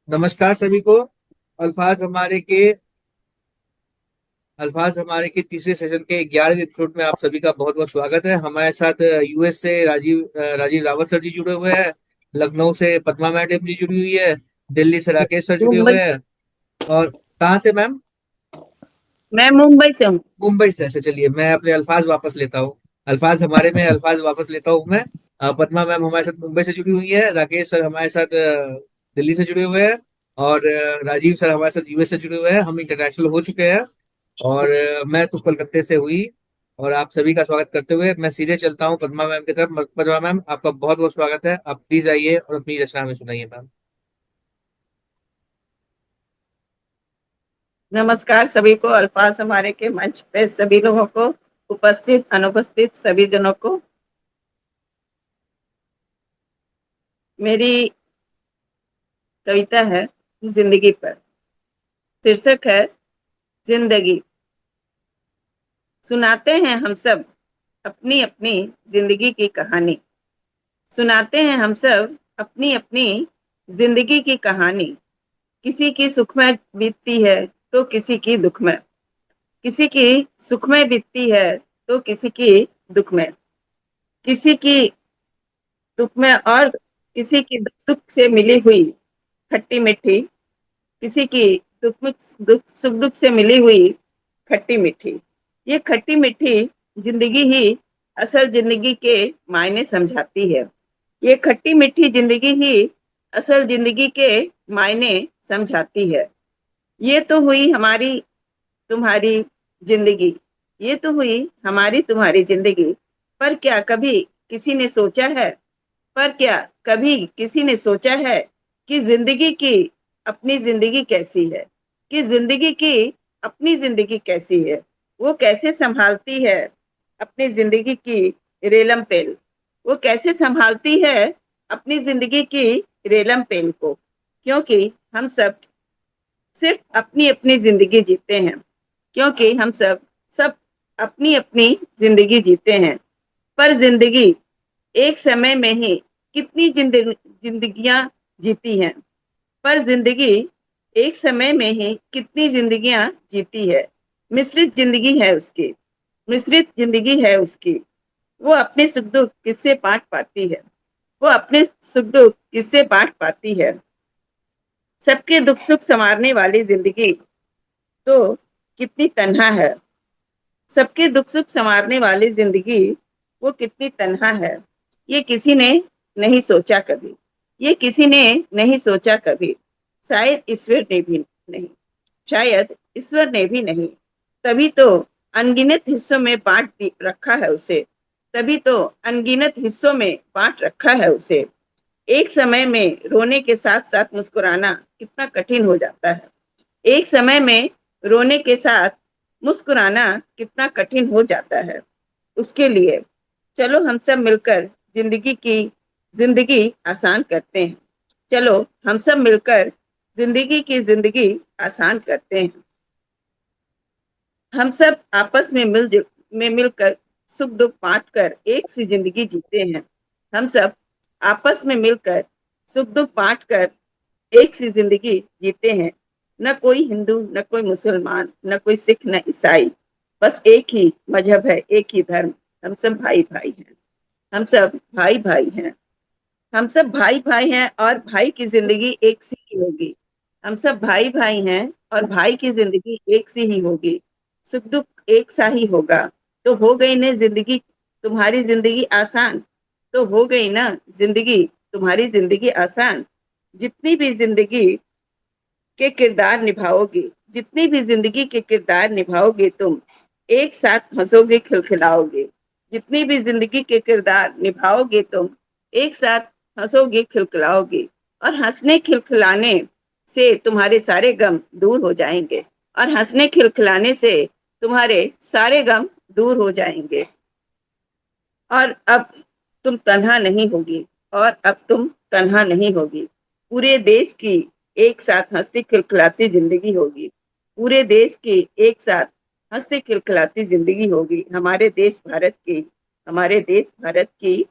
नमस्कार सभी को। अल्फाज हमारे के अल्फाज हमारे के तीसरे सेशन के 11वें एपिसोड में आप सभी का बहुत बहुत स्वागत है। हमारे साथ यूएस से राजीव रावत सर जी जुड़े हुए हैं। लखनऊ से पद्मा मैडम जी जुड़ी हुई है। दिल्ली से राकेश सर जुड़े मुंबई। हुए हैं। और कहाँ से मैम? मैं मुंबई से हूँ। मुंबई से। अच्छा, चलिए मैं अपने अल्फाज वापस लेता हूँ। अल्फाज हमारे में अल्फाज वापस लेता हूँ मैं। पद्मा मैम हमारे साथ मुंबई से जुड़ी हुई है। राकेश सर हमारे साथ दिल्ली से जुड़े हुए हैं। और राजीव सर हमारे साथ यूएस से जुड़े हुए हैं। हम इंटरनेशनल हो चुके हैं। और मैं तो कलकत्ते से हुई। और आप सभी का स्वागत करते हुए मैं सीधे चलता हूँ पद्मा मैम की तरफ। पद्मा मैम, आपका बहुत बहुत स्वागत है। आप प्लीज आइए और अपनी रचना में सुनाइए मैम। नमस्कार सभी को, अल्फाज हमारे के मंच पे सभी लोगों को, उपस्थित अनुपस्थित सभी जनों को। मेरी कविता है जिंदगी पर। शीर्षक है जिंदगी। सुनाते हैं हम सब अपनी अपनी जिंदगी की कहानी। सुनाते हैं हम सब अपनी अपनी जिंदगी की कहानी। किसी की सुखमय बीतती है तो किसी की दुखमय। किसी की सुखमय बीतती है तो किसी की दुखमय। किसी की दुख में और किसी की दुख सुख से मिली हुई खट्टी मीठी। किसी की सुख दुख से मिली हुई खट्टी मीठी। ये खट्टी मीठी जिंदगी ही असल जिंदगी के मायने समझाती है। ये खट्टी मीठी जिंदगी ही असल जिंदगी के मायने समझाती है। ये तो हुई हमारी तुम्हारी जिंदगी। ये तो हुई हमारी तुम्हारी जिंदगी। पर क्या कभी किसी ने सोचा है पर क्या कभी किसी ने सोचा है कि जिंदगी की अपनी जिंदगी कैसी है? कि जिंदगी की अपनी जिंदगी कैसी है? वो कैसे संभालती है अपनी जिंदगी की रेलम पेल? वो कैसे संभालती है अपनी जिंदगी की रेलम पेल को? क्योंकि हम सब सिर्फ अपनी अपनी जिंदगी जीते हैं। क्योंकि हम सब सब अपनी अपनी जिंदगी जीते हैं। पर जिंदगी एक समय में ही कितनी जिंदगियां जीती हैं। पर जिंदगी एक समय में ही कितनी जिंदगियां जीती है। मिश्रित जिंदगी है उसकी। मिश्रित जिंदगी है उसकी। वो अपने सुख दुख किससे बांट पाती है? वो अपने सुख दुख किससे बांट पाती है? सबके दुख सुख संवारने वाली जिंदगी तो कितनी तन्हा है। सबके दुख सुख संवारने वाली जिंदगी वो कितनी तन्हा है। ये किसी ने नहीं सोचा कभी। ये किसी ने नहीं सोचा कभी। शायद ईश्वर ने भी नहीं। शायद ईश्वर ने भी नहीं। तभी तो अनगिनत हिस्सों में रखा है उसे। तभी तो अनगिनत हिस्सों में बांट रखा है उसे। एक समय में रोने के साथ साथ मुस्कुराना कितना कठिन हो जाता है। एक समय में रोने के साथ मुस्कुराना कितना कठिन हो जाता है। उसके लिए चलो हम सब मिलकर जिंदगी की जिंदगी आसान करते हैं। चलो हम सब मिलकर जिंदगी की जिंदगी आसान करते हैं। हम सब आपस में मिलकर सुख दुख बांट कर एक सी जिंदगी जीते हैं। हम सब आपस में मिलकर सुख दुख बांट कर एक सी जिंदगी जीते हैं। न कोई हिंदू, न कोई मुसलमान, न कोई सिख, न ईसाई। बस एक ही मजहब है, एक ही धर्म। हम सब भाई भाई हैं। हम सब भाई भाई हैं। हम सब भाई भाई हैं और भाई की जिंदगी एक सी ही होगी। हम सब भाई भाई हैं और भाई की जिंदगी एक सी ही होगी। सुख दुख एक सा ही होगा। तो हो गई ना जिंदगी तुम्हारी जिंदगी आसान। तो हो गई ना जिंदगी तुम्हारी जिंदगी आसान। जितनी भी जिंदगी के किरदार निभाओगे, जितनी भी जिंदगी के किरदार निभाओगे तुम, एक साथ हंसोगे खिलखिलाओगे। जितनी भी जिंदगी के किरदार निभाओगे तुम, एक साथ हंसोगे खिलखिलाओगे। और हंसने खिलखिलाने से तुम्हारे सारे गम दूर हो जाएंगे। और हंसने खिलखिलाने से तुम्हारे सारे गम दूर हो जाएंगे। और अब तुम तन्हा नहीं होगी। और अब तुम तन्हा नहीं होगी। पूरे देश की एक साथ हंसती खिलखिलाती जिंदगी होगी। पूरे देश की एक साथ हंसती खिलखिलाती जिंदगी होगी। हमारे देश भारत की, हमारे देश भारत की,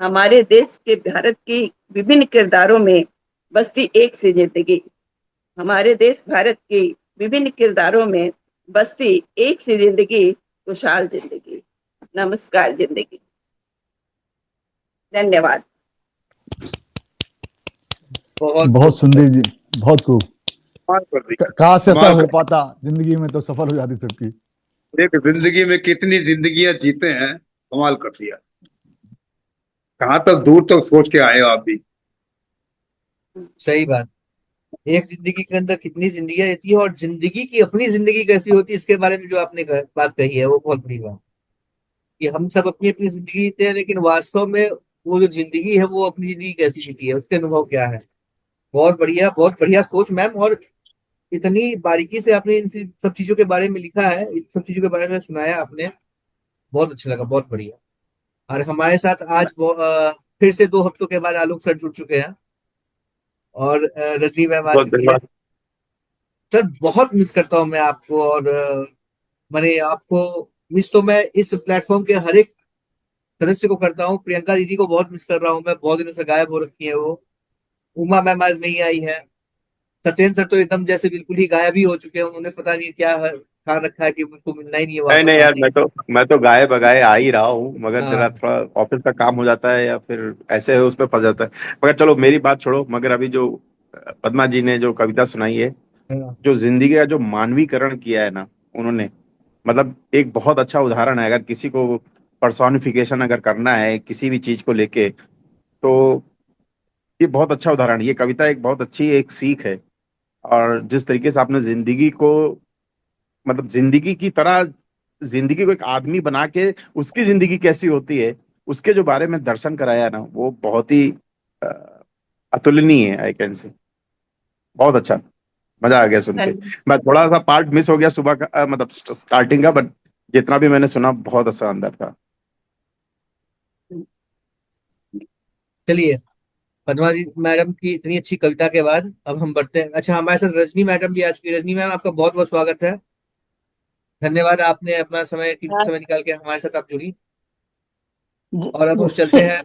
हमारे देश के भारत की विभिन्न किरदारों में बसती एक सी जिंदगी। हमारे देश भारत की विभिन्न किरदारों में बसती एक सी जिंदगी, खुशहाल जिंदगी। नमस्कार जिंदगी। धन्यवाद। बहुत बहुत खूब। सुंदर जी, बहुत खूब। कमाल कर दिया। काश ऐसा कमाल हो कर पाता जिंदगी में तो सफल हो जाती सबकी। एक जिंदगी में कितनी जिंदगियां जीते हैं, कमाल कर दिया। कहाँ तक दूर तक सोच के आए हो आप भी। सही बात। एक जिंदगी के अंदर कितनी जिंदगियां रहती है, और जिंदगी की अपनी जिंदगी कैसी होती है, इसके बारे में जो आपने बात कही है वो बहुत बड़ी बात। कि हम सब अपनी अपनी जिंदगी जीते हैं, लेकिन वास्तव में वो जो जिंदगी है वो अपनी जिंदगी कैसी जीती है, उसके अनुभव क्या है। बहुत बढ़िया सोच मैम। और इतनी बारीकी से आपने इन सब चीजों के बारे में लिखा है, इन सब चीजों के बारे में सुनाया आपने। बहुत अच्छा लगा, बहुत बढ़िया। और हमारे साथ आज फिर से 2 हफ्तों के बाद आलोक सर जुड़ चुके हैं, और रजनी मैम आ बहुत चुकी है। धन्यवाद। सर बहुत मिस करता हूँ मैं आपको, और मैंने आपको मिस तो मैं इस प्लेटफॉर्म के हर एक सदस्य को करता हूँ। प्रियंका दीदी को बहुत मिस कर रहा हूँ मैं, बहुत दिनों से गायब हो रखी है वो। उमा मैम आज नहीं आई है। सत्येंद्र सर तो एकदम जैसे बिल्कुल ही गायब ही हो चुके हैं, उन्होंने पता नहीं क्या ठान रखा है कि मुझको मिलना ही नहीं है, नहीं वापस नहीं यार, आना ही। मैं तो गाए बगाए आ ही रहा हूँ, मगर जरा हाँ थोड़ा ऑफिस का काम हो जाता है या फिर ऐसे है उसमें फंस जाता है। मगर चलो मेरी बात छोड़ो, मगर अभी जो पद्मा जी ने जो कविता सुनाई है, हाँ। जो जिंदगी का जो मानवीकरण किया है ना उन्होंने, मतलब एक बहुत अच्छा उदाहरण है। अगर किसी को पर्सोनिफिकेशन अगर करना है किसी भी चीज को लेके, तो ये बहुत अच्छा उदाहरण है। ये कविता एक बहुत अच्छी एक सीख है। और जिस तरीके से आपने जिंदगी को, मतलब जिंदगी की तरह जिंदगी को एक आदमी बना के उसकी जिंदगी कैसी होती है उसके जो बारे में दर्शन कराया ना, वो बहुत ही अ, अतुलनीय है, आई कैन से। बहुत अच्छा, मजा आ गया सुन के। धन्यवाद। मैं थोड़ा सा पार्ट मिस हो गया सुबह का, मतलब स्टार्टिंग का, बट जितना भी मैंने सुना बहुत अच्छा अंदर था। चलिए, पद्मा जी मैडम की इतनी अच्छी कविता के बाद अब हम बढ़ते हैं। अच्छा, हमारे साथ रजनी मैडम भी आ चुकी है। रजनी मैम, आपका बहुत बहुत स्वागत है। धन्यवाद, आपने अपना समय, कीमती हाँ समय निकाल के हमारे साथ आप जुड़ी। जी- और अब हम चलते हैं।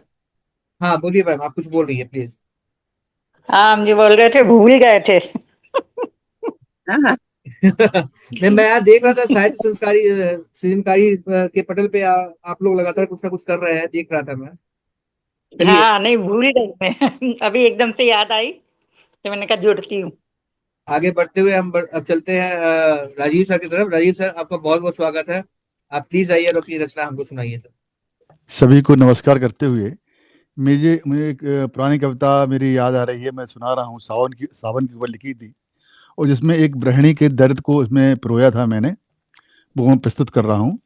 हाँ बोलिए मैम, आप कुछ बोल रही है प्लीज। हाँ, हम जो बोल रहे थे भूल गए थे। हाँ हाँ। नहीं, मैं यहाँ देख रहा था साहित्य संस्कारी सृजनकारी के पटल पे आप लोग लगातार कुछ ना कुछ कर रहे हैं, देख रहा था मैं। चलिए, हाँ, नहीं भूल गई मैं। अभी एकदम से याद आई तो मैंने कहा जुड़ती हूँ। आगे बढ़ते हुए अब चलते हैं राजीव सर की तरफ। राजीव सर, आपका बहुत बहुत स्वागत है। आप प्लीज आइए और अपनी रचना हमको सुनाइए सर। सभी को नमस्कार करते हुए मुझे मुझे एक पुरानी कविता मेरी याद आ रही है। मैं सुना रहा हूँ, सावन के ऊपर लिखी थी, और जिसमें एक गृहिणी के दर्द को उसमें पिरोया था मैंने, वो मैं प्रस्तुत कर रहा हूँ।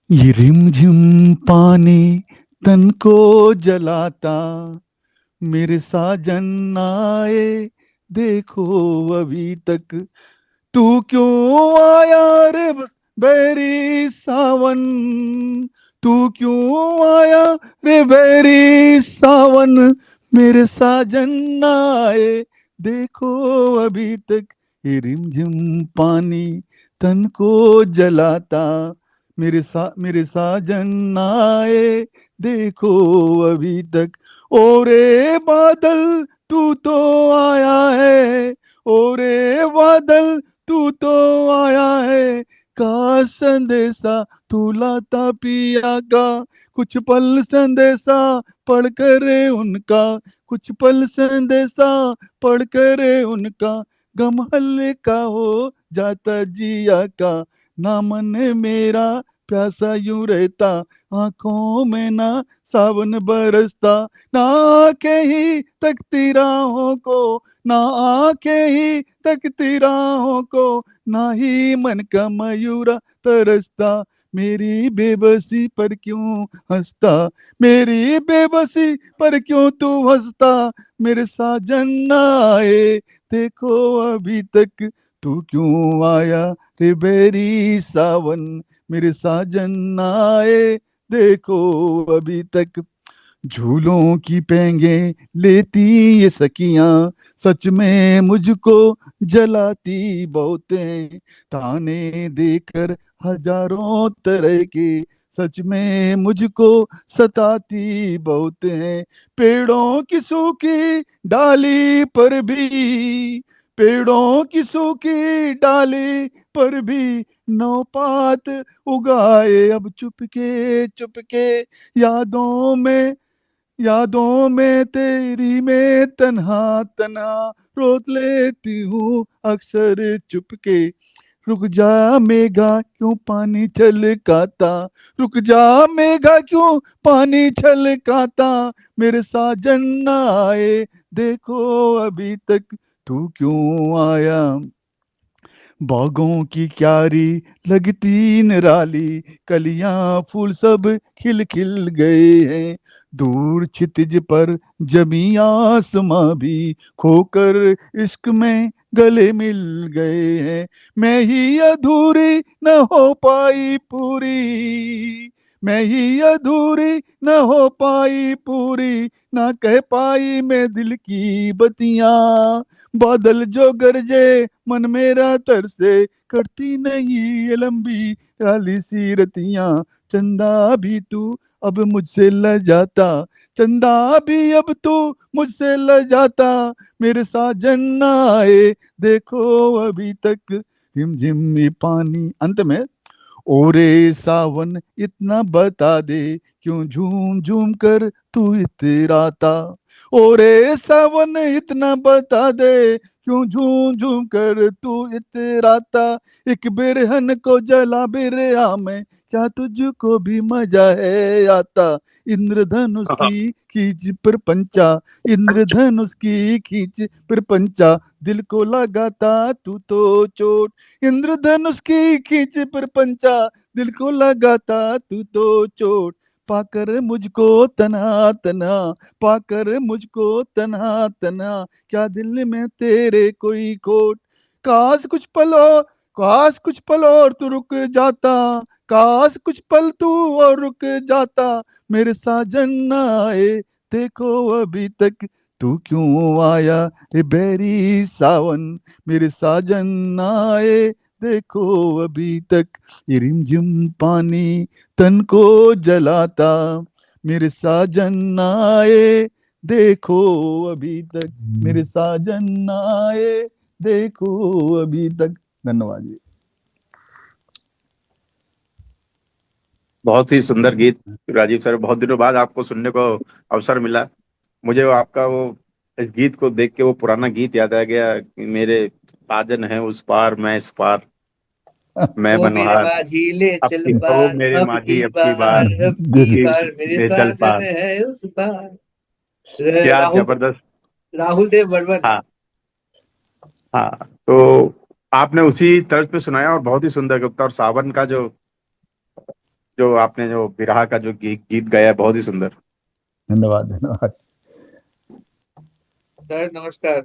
ये रिमझिम पानी तन को जलाता, मेरे साजन आए देखो अभी तक, तू क्यों आया रे बैरी सावन, तू क्यों आया रे बैरी सावन, मेरे साजन आए देखो अभी तक, ये रिमझिम पानी तन को जलाता, मेरे साजन आए देखो अभी तक, ओरे बादल तू तो आया है, ओरे बादल तू तो आया है, का संदेशा तू लाता पिया का, कुछ पल संदेशा पढ़ कर उनका, कुछ पल संदेशा पढ़ कर उनका, गम हल्का हो जाता जिया का, ना मन मेरा प्यासा यूं रहता, आंखों में ना सावन बरसता, ना आंखें ही तकती राहों को, ना आंखें ही तकती राहों को, ना ही मन का मयूरा तरसता, मेरी बेबसी पर क्यों हंसता, मेरी बेबसी पर क्यों तू हंसता, मेरे साजन आए देखो अभी तक, तू क्यों आया रे बेरी सावन, मेरे साजन आए देखो अभी तक, झूलों की पेंगे लेती ये सखियां, सच में मुझको जलाती बहुतें, ताने देकर हजारों तरह के सच में मुझको सताती बहुत है। पेड़ों की सूखी डाली पर भी, पेड़ों की सूखी डाली पर भी नौपात उगाए अब चुपके चुपके। यादों में, यादों में तेरी मैं तन्हा तन्हा रोत लेती हूँ अक्सर चुपके। रुक जा मेघा क्यों पानी छलकाता, रुक जा मेघा क्यों पानी छलकाता। मेरे साजन ना आए देखो अभी तक, तू क्यों आया। बागों की क्यारी लगती निराली, कलियां फूल सब खिल खिल गए हैं। दूर क्षितिज पर जमी आसमां भी खोकर इश्क में गले मिल गए हैं। मैं ही अधूरी न हो पाई पूरी, मैं ही अधूरी न हो पाई पूरी, ना कह पाई मैं दिल की बतियां। बादल जो गरजे मन मेरा तरसे, कटती नहीं ये लंबी काली सी रतियां। चंदा भी तू अब मुझसे ल जाता, चंदा भी अब तू मुझसे ल जाता। मेरे साजन ना आए देखो अभी तक, झिम झिम ये पानी। अंत में, ओरे सावन इतना बता दे क्यों झूम झूम कर तू इतराता। ओरे सावन इतना बता दे क्यों झूम झूम कर तू इतराता। एक बिरहन को जला बिरहा में क्या तुझको भी मजा है आता। इंद्रधनुष की खींच पर पंचा, इंद्रधनुष की खींच पर पंचा, दिल को लगाता तू तो चोट। इंद्रधनुष की खींच पर पंचा, दिल को लगाता तू तो चोट। पाकर मुझको तना तना, पाकर मुझको तना तना, क्या दिल में तेरे कोई खोट। काश कुछ पलो, काश कुछ पल और तू रुक जाता, काश कुछ पल तू और रुक जाता। मेरे साजन ना आए देखो अभी तक, तू क्यों आया रे बैरी सावन। मेरे साजन ना आए देखो अभी तक। ये रिमझिम पानी तन को जलाता, मेरे साजन आए देखो अभी तक, मेरे साजन आए देखो अभी तक। धन्यवाद जी। बहुत ही सुंदर गीत राजीव सर, बहुत दिनों बाद आपको सुनने को अवसर मिला। मुझे वो आपका वो इस गीत को देख के वो पुराना गीत याद आ गया कि मेरे साजन है उस पार मैं इस पार, मैं ओ मेरे बनवार, माझी ले अब चल की हो पार, मेरे अब की माझी अब की बार, बार, अब की देखिए, बार मेरे ये चल साजन पार। है उस पार। क्या राहुल, जबरदस्त। राहुल देव बर्मन। हाँ हाँ। तो आपने उसी तर्ज पे सुनाया और बहुत ही सुंदर गुप्ता, और सावन का जो जो आपने जो विरह का जो गीत गाया बहुत ही सुंदर। धन्यवाद धन्यवाद। सर नमस्कार।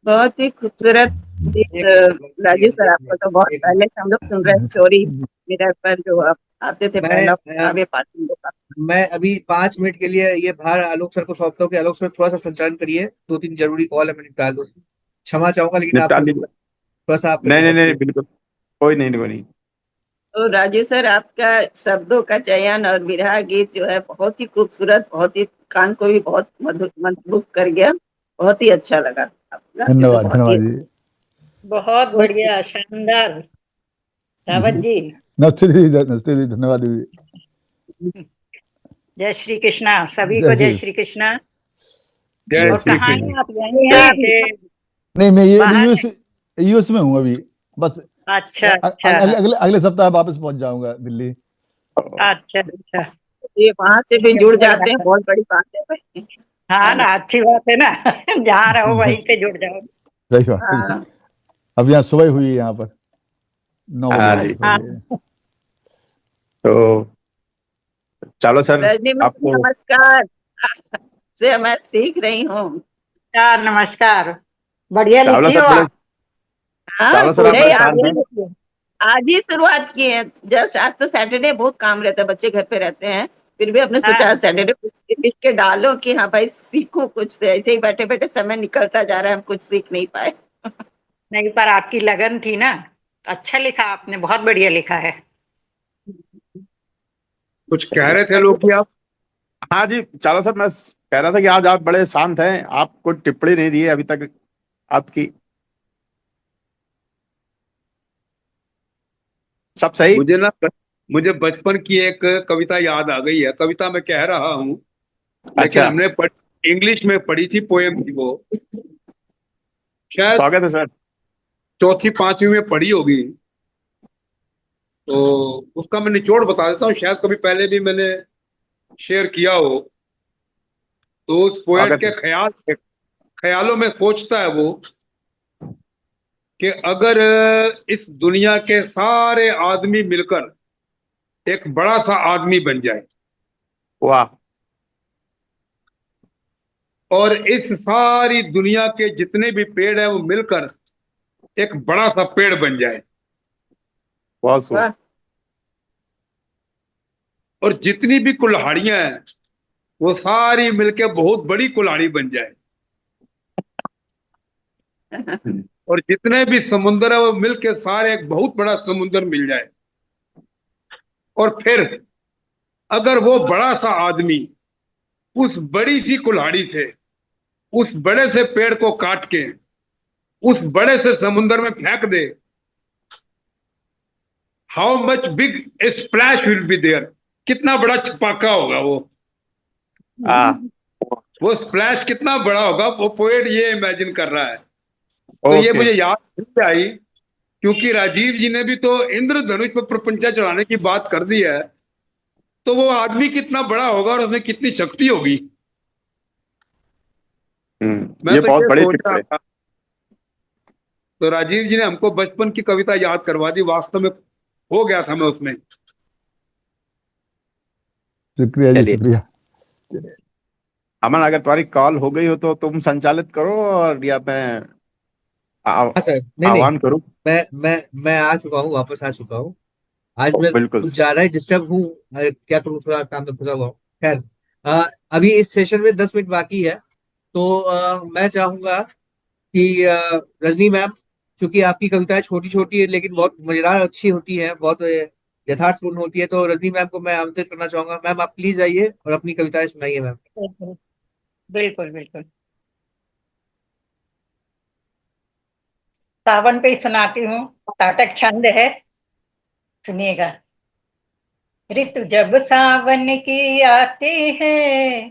बहुत ही खूबसूरत गीत। एक सेकंड, राजू सर, आपको तो बहुत एक पहले से हम लोग सुन रहे हैं स्टोरी मिरर पर, जो आप आते थे पहला मैं काव्य पाठन का। मैं अभी 5 मिनट के लिए ये भार आलोक सर को सौंपता हूँ कि आलोक सर थोड़ा सा संचालन करिए, 2-3 जरूरी कॉल है, मैं निपटा लूँ। क्षमा चाहूंगा लेकिन आप निपटा थोड़ा लीजिए। सा, थोड़ा सा आप मेरे को नहीं नहीं नहीं समझिए। बिल्कुल, कोई नहीं कोई नहीं। तो राजू सर, आपका शब्दों का चयन और विरह गीत जो है बहुत ही खूबसूरत, बहुत ही कान को भी बहुत मधुर मंत्रमुग्ध कर गया। बहुत ही अच्छा लगा आपका, ये तो धन्यवाद बहुत ही धन्यवाद जी। बहुत अच्छा। बढ़िया, शानदार। रावत जी, नमस्ते दीदी, नमस्ते दीदी, धन्यवाद दीदी। जय श्री कृष्णा, सभी जय को जय श्री, श्री कृष्णा। जय और श्री कहाँ कृष्ण। हैं आप, यहीं हैं कि नहीं मैं ये बाहर यूएस, हैं? यूएस में हूँ अभी। बस अच्छा अच्छा अगले अगले अगले सप्ताह वापस पहुंच जाऊंगा दिल्ली। अच्छा अच्छा। ये वहां से भी ये जुड़ अच्छा जाते हैं, लगा। बहुत बड़ी बात है भाई। हाँ ना, अच्छी बात है ना। जहाँ रहो वहीं से जुड़ जाओ। सही बात है। हाँ, अब यहाँ सुबह हुई है, यहाँ पर 9 बजे हाँ जी। वापस हो हाँ, गए हैं। तो चलो सर, रजनी मैम आपको नमस्कार। से मैं सीख रही हूँ। नमस्कार नमस्कार। बढ़िया चावला लिखी सर हो बड़े, आप। हाँ, चावला सर आप पूरे बड़े आज शांत ही हैं। आज ही शुरुआत की है। जस्ट आज तो सैटरडे, बहुत काम रहता है, बच्चे घर पे रहते हैं। फिर भी अपने हाँ, सोचा सैटरडे कुछ लिख के डालो कि हाँ भाई सीखो कुछ से। ऐसे ही बैठे बैठे समय निकलता जा रहा है, हम कुछ सीख नहीं पाए। नहीं पर आपकी लगन थी ना। अच्छा लिखा आपने, बहुत बढ़िया लिखा है। कुछ कह रहे थे लोग कि आप? हाँ जी चाला साहब, मैं कह रहा था कि आज आप बड़े शांत हैं, आप कोई टिप्पणी नहीं दी है अभी तक आपकी। सब सही। मुझे ना मुझे बचपन की एक कविता याद आ गई है। कविता मैं कह रहा हूँ, लेकिन अच्छा। हमने इंग्लिश में पढ़ी थी, पोएम थी वो। शायद स्वागत है सर। चौथी पांचवी में पढ़ी होगी। तो उसका मैं निचोड़ बता देता हूँ, शायद कभी पहले भी मैंने शेयर किया हो। तो उस पोएट स्वागत के है। ख्यालों में सोचता है वो कि अगर इस दुनिया के सारे आदमी मिलकर एक बड़ा सा आदमी बन जाए, वाह। और इस सारी दुनिया के जितने भी पेड़ हैं वो मिलकर एक बड़ा सा पेड़ बन जाए, बहुत खूब। वाह। और जितनी भी कुल्हाड़ियां हैं वो सारी मिलकर बहुत बड़ी कुल्हाड़ी बन जाए, और जितने भी समुद्र है वो मिलकर सारे एक बहुत बड़ा समुद्र मिल जाए। और फिर अगर वो बड़ा सा आदमी उस बड़ी सी कुल्हाड़ी से उस बड़े से पेड़ को काट के उस बड़े से समुद्र में फेंक दे, how much big splash will be there, कितना बड़ा छपाका होगा वो। आ वो स्प्लैश कितना बड़ा होगा, वो पोएट ये इमेजिन कर रहा है। तो ये ओके। मुझे याद नहीं आई, क्योंकि राजीव जी ने भी तो इंद्रधनुष पर प्रपंचा चढ़ाने की बात कर दी है। तो वो आदमी कितना बड़ा होगा और उसमें कितनी शक्ति होगी। मैं ये तो बहुत ये बड़ी सोच रहा टिप्पणी। था। तो राजीव जी ने हमको बचपन की कविता याद करवा दी, वास्तव में हो गया था मैं उसमें। शुक्रिया जी, चलिए, शुक्रिया। अमन अगर तुम्हारी कॉल हो गई हो तो तुम संचालित करो, और या मैं हाँ सर, नहीं नहीं, आह्वान करूं। मैं आ चुका हूँ, वापस आ चुका हूँ। आज मैं बिल्कुल। कुछ ज्यादा ही डिस्टर्ब हूँ। क्या करूँ, थोड़ा काम में फंसा हुआ हूँ। खैर, अ, अभी इस सेशन में 10 मिनट बाकी है। तो मैं चाहूंगा कि रजनी मैम, चूंकि आपकी कविताएं छोटी छोटी है लेकिन बहुत मजेदार अच्छी होती है, बहुत यथार्थपूर्ण होती है, तो रजनी मैम को मैं आमंत्रित करना चाहूंगा। मैम आप प्लीज आइए और अपनी कविताएं सुनाइए मैम। बिल्कुल बिल्कुल बिल्कुल। सावन पे सुनाती हूँ। ताटक छंद है, सुनिएगा। ऋतु जब सावन की आती है,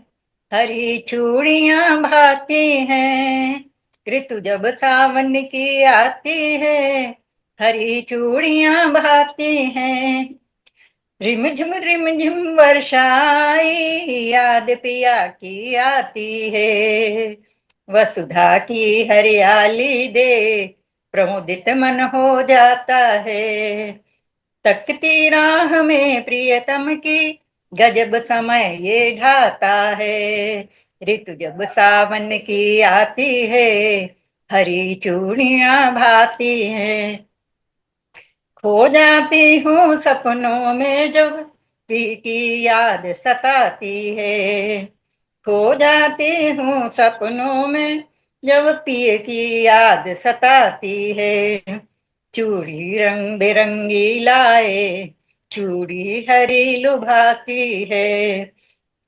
हरी चूड़ियां भाती हैं। ऋतु जब सावन की आती है, हरी चूड़ियां भाती हैं। रिम झिम वर्षाई, याद पिया की आती है। वसुधा की हरियाली दे, प्रमुदित मन हो जाता है। तकती राह में प्रियतम की, गजब समय ये ढाता है। ऋतु जब सावन की आती है, हरी चूड़ियां भाती हैं। खो जाती हूँ सपनों में जब पी की याद सताती है। खो जाती हूँ सपनों में जब पिए की याद सताती है। चूड़ी रंग बिरंगी लाए, चूड़ी हरी लुभाती है।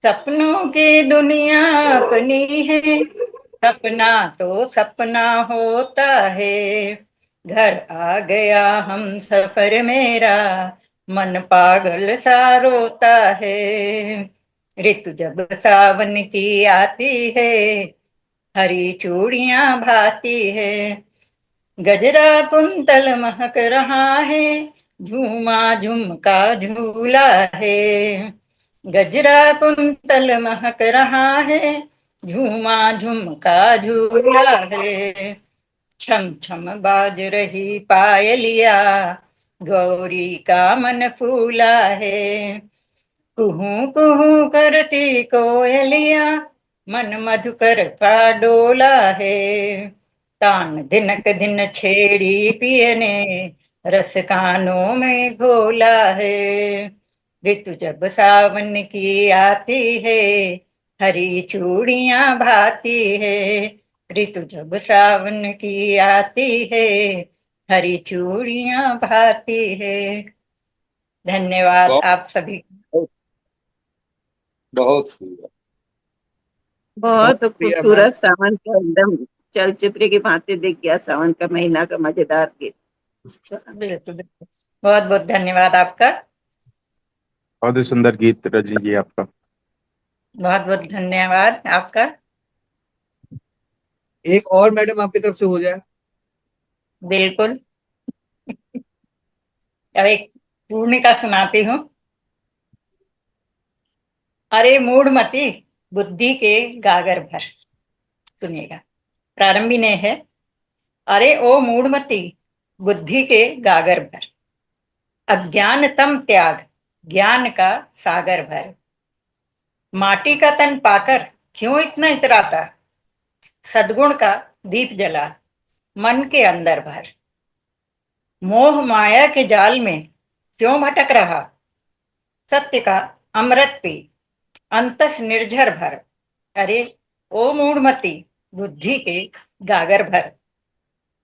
सपनों की दुनिया अपनी है, सपना तो सपना होता है। घर आ गया हम सफर मेरा, मन पागल सा रोता है। ऋतु जब सावन की आती है, हरी चूड़ियां भाती है। गजरा कुंतल महक रहा है, झूमा झुमका झूला है। गजरा कुंतल महक रहा है, झूमा झुमका झूला है। छम छम बाज रही पायलिया, गौरी का मन फूला है। कुहू कुहू करती कोयलिया, मन मधुकर का डोला है। तान दिनक दिन छेड़ी पिय ने, रस कानों में घोला है। ऋतु जब सावन की आती है, हरी चूड़ियां भाती है। ऋतु जब सावन की आती है, हरी चूड़ियां भाती है। धन्यवाद बहुत आप सभी। बहुत सुंदर। बहुत शुक्रिया मैम। खूबसूरत सावन का एकदम चलचित्र की भांति दिख गया, सावन का महीना का मजेदार गीत। बिल्कुल बिल्कुल। बहुत बहुत धन्यवाद आपका। बहुत ही सुंदर गीत रजनी जी आपका। बहुत बहुत धन्यवाद आपका। एक और मैडम आपकी तरफ से हो जाए। बिल्कुल। अब एक पूर्णिका सुनाती हूँ। अरे मूढ़मती बुद्धि के गागर भर। सुनिएगा। प्रारंभी ने है, अरे ओ मूढ़मती बुद्धि के गागर भर, अज्ञानतम त्याग ज्ञान का सागर भर। माटी का तन पाकर क्यों इतना इतराता, सद्गुण का दीप जला मन के अंदर भर। मोह माया के जाल में क्यों भटक रहा, सत्य का अमृत पी अंतस निर्झर भर। अरे ओ मूढ़मती बुद्धि के गागर भर।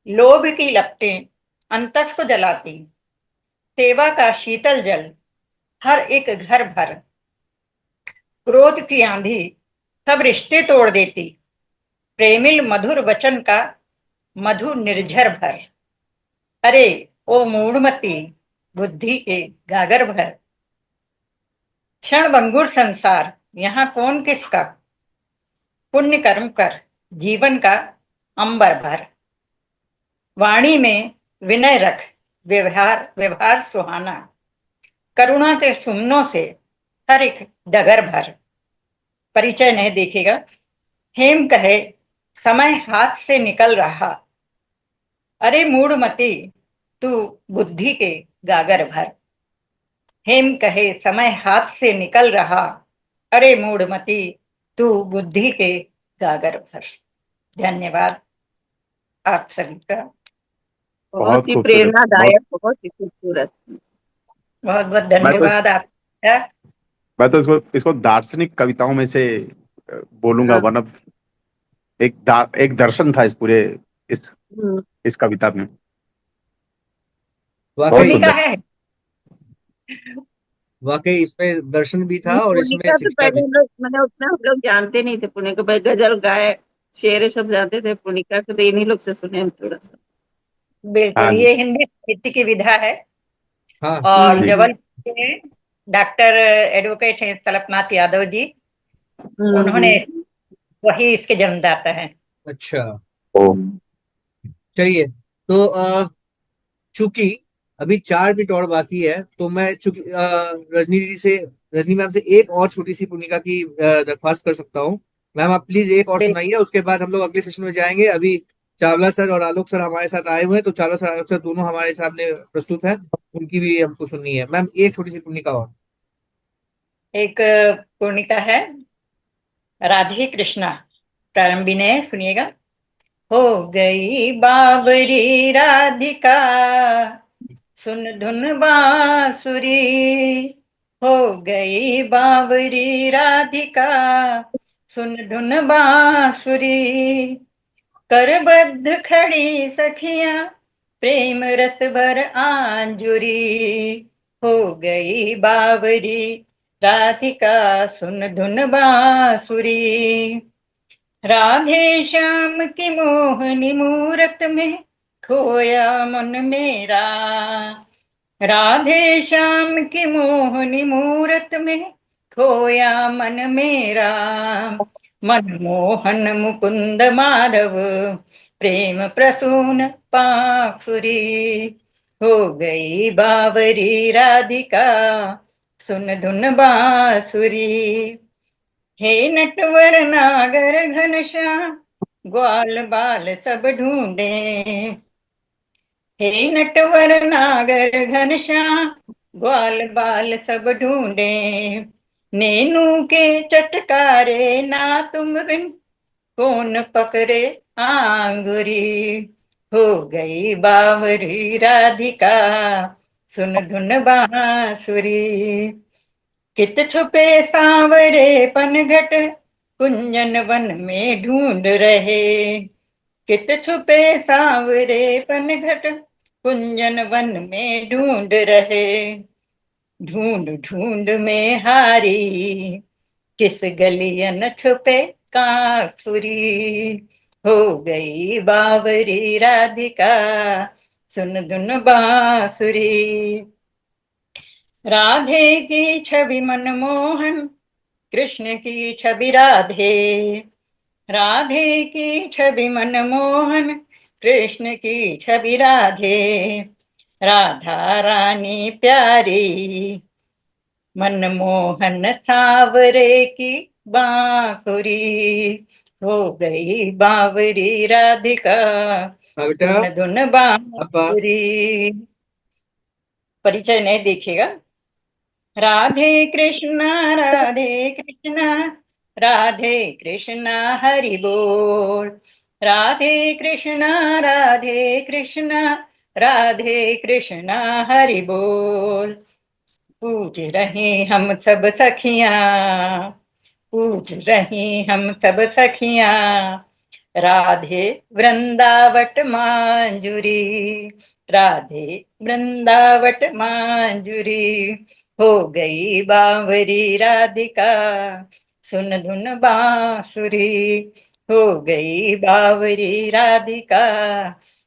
लोभ की लपटें अंतस को जलाती, सेवा का शीतल जल हर एक घर भर। क्रोध की आंधी सब रिश्ते तोड़ देती, प्रेमिल मधुर वचन का मधु निर्झर भर। अरे ओ मूढ़मती बुद्धि के गागर भर। क्षण भंगुर संसार यहाँ कौन किसका, पुण्य कर्म कर जीवन का अंबर भर। वाणी में विनय रख व्यवहार व्यवहार सुहाना, करुणा के सुमनों से हर एक डगर भर। परिचय नहीं देखेगा। हेम कहे समय हाथ से निकल रहा, अरे मूढ़मती तू बुद्धि के गागर भर। हेम कहे समय हाथ से निकल रहा, अरे मूढ़मती तू बुद्धि के गागर भर। धन्यवाद आप सभी का। बहुत ही खूबसूरत। प्रेरणादायक, बहुत ही खूबसूरत। बहुत बहुत मैं तो धन्यवाद आपका। मैं तो इसको दार्शनिक कविताओं में से बोलूंगा। हाँ। वन ऑफ एक दर्शन था इस पूरे इस हम्म। इस कविता में। बहुत वाकई पूर्णिका सुंदर। है। वाकई इसमें दर्शन भी था नहीं, और इसमें पुनिका तो शिक्षा पहले भी। हम लोग मैंने उतना हम लोग जानते नहीं थे। पुनिका भाई गजल गाए, शेर सब जानते थे। पुनिका को तो इन्हीं लोग से सुने हम थोड़ा सा। बिल्कुल, हाँ जी। ये हिंदी साहित्य की विधा है। हाँ और जी। जबलपुर के डॉक्टर एडवोकेट हैं स्थलपनाथ यादव जी, उन्होंने हम्म। वही इसके जन्मदाता हैं। अच्छा। ओ। चलिए, तो चूंकि अभी 4 मिनट और बाकी है, तो मैं चूंकि रजनी मैम से एक और छोटी सी भूमिका की दरख्वास्त कर सकता हूँ। मैम आप प्लीज एक और बिल, सुनाइए, उसके बाद हम लोग अगले सेशन में जाएंगे। अभी चावला सर और आलोक सर हमारे साथ आए हुए हैं, तो चावला सर आलोक सर दोनों हमारे सामने प्रस्तुत हैं, उनकी भी हमको सुननी है। मैम एक छोटी सी भूमिका और। एक पूर्णिका है, राधे कृष्णा। प्रारंभी ने सुनिएगा। हो गई बाबरी राधिका, सुन धुन बांसुरी। हो गई बाबरी राधिका, सुन धुन बांसुरी। करबद्ध खड़ी सखियां प्रेम रस भर आंजुरी। हो गई बावरी राधिका, सुन धुन बांसुरी। राधे श्याम की मोहनी मूरत में खोया मन मेरा। राधे श्याम की मोहनी मूरत में खोया मन मेरा। मनमोहन मुकुंद माधव प्रेम प्रसून पाखुरी। हो गई बावरी राधिका, सुन धुन बांसुरी। हे नटवर नागर घनश्याम ग्वाल बाल सब ढूंढे। हे नटवर नागर घनश्याम ग्वाल बाल सब ढूंढे। नैनू के चटकारे ना तुम बिन कौन पकड़े आंगुरी। हो गई बावरी राधिका, सुन धुन बांसुरी। कित छुपे सांवरे पनघट कुंजन वन में ढूंढ रहे। कित छुपे सांवरे पनघट कुंजन वन में ढूंढ रहे। ढूंढ ढूंढ में हारी किस गलियन छुपे कांसुरी, हो गई बावरी राधिका सुन धुन बांसुरी। राधे की छवि मनमोहन, कृष्ण की छवि राधे, राधे की छवि मनमोहन, कृष्ण की छवि राधे। राधा रानी प्यारी, मनमोहन सावरे की बांसुरी, हो गई बावरी राधिका हाँ बेटा। धुन धुन अपा। बांसुरी। परिचय नहीं देखिएगा। राधे कृष्णा, राधे कृष्णा, राधे कृष्णा हरि बोल। राधे कृष्णा, राधे कृष्णा, राधे कृष्णा हरि बोल। पूज रहे हम सब सखियां, पूज रही हम सब सखियां, राधे वृंदावट मांजुरी, राधे वृंदावट मांजुरी, हो गई बावरी राधिका सुन धुन बांसुरी, हो गई बावरी राधिका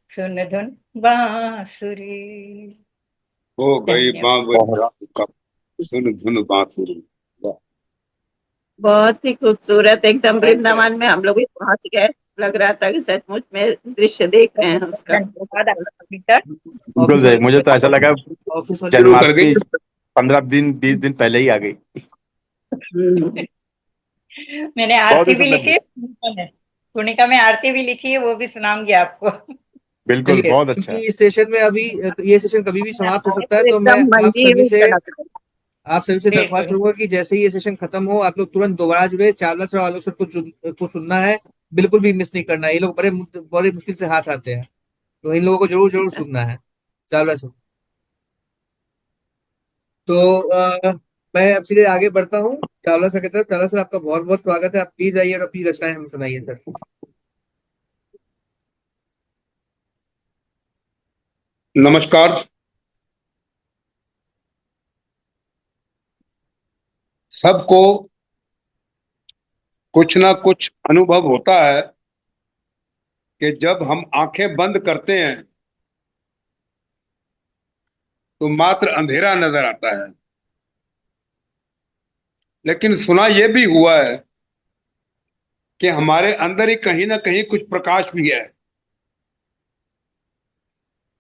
सुन धुन बांसुरी। हो गई धन्यवाद। बांवरी राधिका सुन धुन बांसुरी। वाह। बहुत ही खूबसूरत, एकदम थैंक यू। वृंदावन में हम लोग भी पहुंच गए। लग रहा था कि सचमुच में दृश्य देख रहे हैं उसका। धन्यवाद आपका बेटा। बिल्कुल ऑफिस सही, वाली मुझे तो ऐसा लगा ऑफिस वाली शुरू कर जन्माष्टमी गई। 15 दिन 20 दिन पहले ही आ गई। हम्म। मैंने बहुत आरती ही भी सुंदर लिखी जी। है पूर्णिका में आरती भी लिखी है, वो भी सुनाऊंगी आपको। बिल्कुल, चलिए, बहुत अच्छा क्योंकि है। इस सेशन में अभी ये सेशन कभी भी समाप्त हो सकता है, तो तो मैं एकदम मंदिर में चढ़क रहे। आप सभी से दरख्वास्त बिल्कुल करूंगा कि जैसे ही ये सेशन खत्म हो, आप लोग तुरंत दोबारा जुड़े। चावला सर वालों सर को सुनना है, बिल्कुल भी मिस नहीं करना है। ये लोग बड़े बड़े मुश्किल से हाथ आते हैं, तो इन लोगों को जरूर जरूर सुनना है। चावला सर। तो मैं अब सीधे आगे बढ़ता हूँ चावला सर की तरफ। चावला सर, आपका बहुत बहुत स्वागत है। आप प्लीज आइए और अपनी रचनाएं हमें सुनाइए सर। नमस्कार। सबको कुछ ना कुछ अनुभव होता है कि जब हम आंखें बंद करते हैं तो मात्र अंधेरा नजर आता है। लेकिन सुना यह भी हुआ है कि हमारे अंदर ही कहीं ना कहीं कुछ प्रकाश भी है।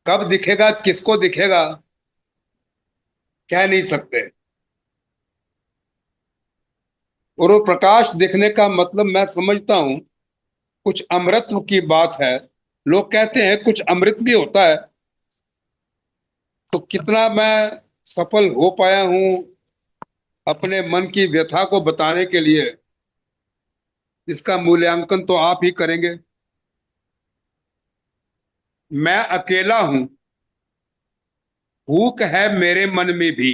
कब दिखेगा, किसको दिखेगा, कह नहीं सकते। और वो प्रकाश दिखने का मतलब मैं समझता हूं कुछ अमृतत्व की बात है। लोग कहते हैं कुछ अमृत भी होता है। तो कितना मैं सफल हो पाया हूं अपने मन की व्यथा को बताने के लिए, इसका मूल्यांकन तो आप ही करेंगे। मैं अकेला हूं, भूख है मेरे मन में भी।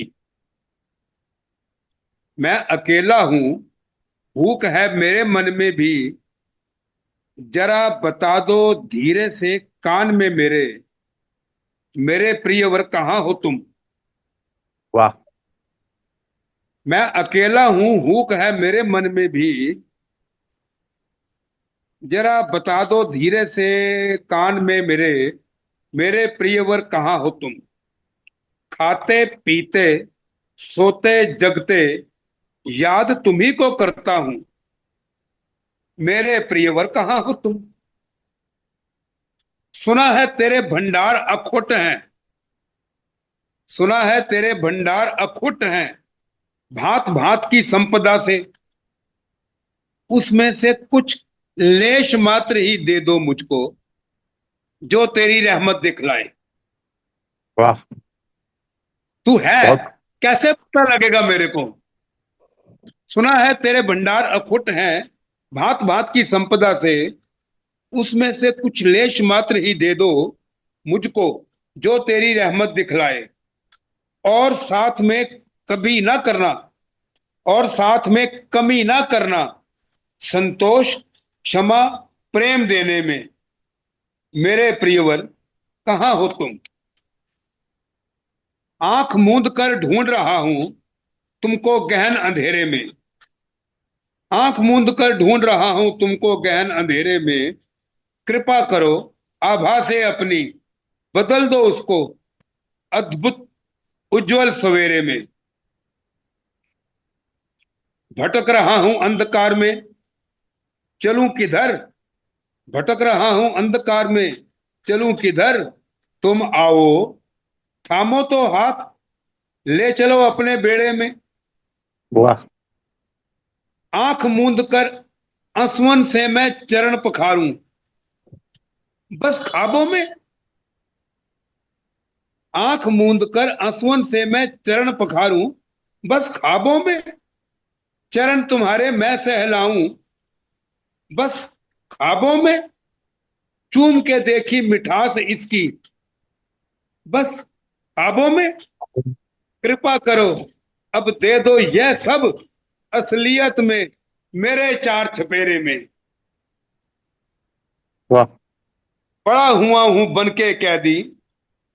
मैं अकेला हूं, भूख है मेरे मन में भी। जरा बता दो धीरे से कान में मेरे, मेरे प्रियवर कहाँ हो तुम। वाह। मैं अकेला हूं, भूख है मेरे मन में भी। जरा बता दो धीरे से कान में मेरे, मेरे प्रियवर कहाँ हो तुम। खाते पीते सोते जगते याद तुम्ही को करता हूं, मेरे प्रियवर कहाँ हो तुम। सुना है तेरे भंडार अखुट हैं, सुना है तेरे भंडार अखुट हैं। भांत भांत की संपदा से, उसमें से कुछ लेश मात्र ही दे दो मुझको, जो तेरी रहमत दिखलाए। वाह। तू है, बहुत। कैसे पता लगेगा मेरे को। सुना है तेरे भंडार अखुट हैं, भांत भांत की संपदा से, उसमें से कुछ लेश मात्र ही दे दो मुझको, जो तेरी रहमत दिखलाए। और साथ में कभी ना करना, और साथ में कमी ना करना, संतोष क्षमा प्रेम देने में, मेरे प्रियवर कहाँ हो तुम। आंख मूंद कर ढूंढ रहा हूं तुमको गहन अंधेरे में, आंख मूंद कर ढूंढ रहा हूं तुमको गहन अंधेरे में, कृपा करो आभा से अपनी बदल दो उसको अद्भुत उज्जवल सवेरे में। भटक रहा हूं अंधकार में, चलूं किधर, भटक रहा हूं अंधकार में, चलूं किधर, तुम आओ थामो तो हाथ, ले चलो अपने बेड़े में। वाह। आंख मूंद कर आंसुओं से मैं चरण पखारूं, बस ख्वाबों में, आंख मूंद कर आंसुओं से मैं चरण पखारूं, बस ख्वाबों में, चरण तुम्हारे मैं सहलाऊं, बस ख्वाबों में, चूम के देखी मिठास इसकी, बस ख्वाबों में, कृपा करो अब दे दो यह सब असलियत में मेरे चार छपेरे में। वाह। पड़ा हुआ हूं बन के कैदी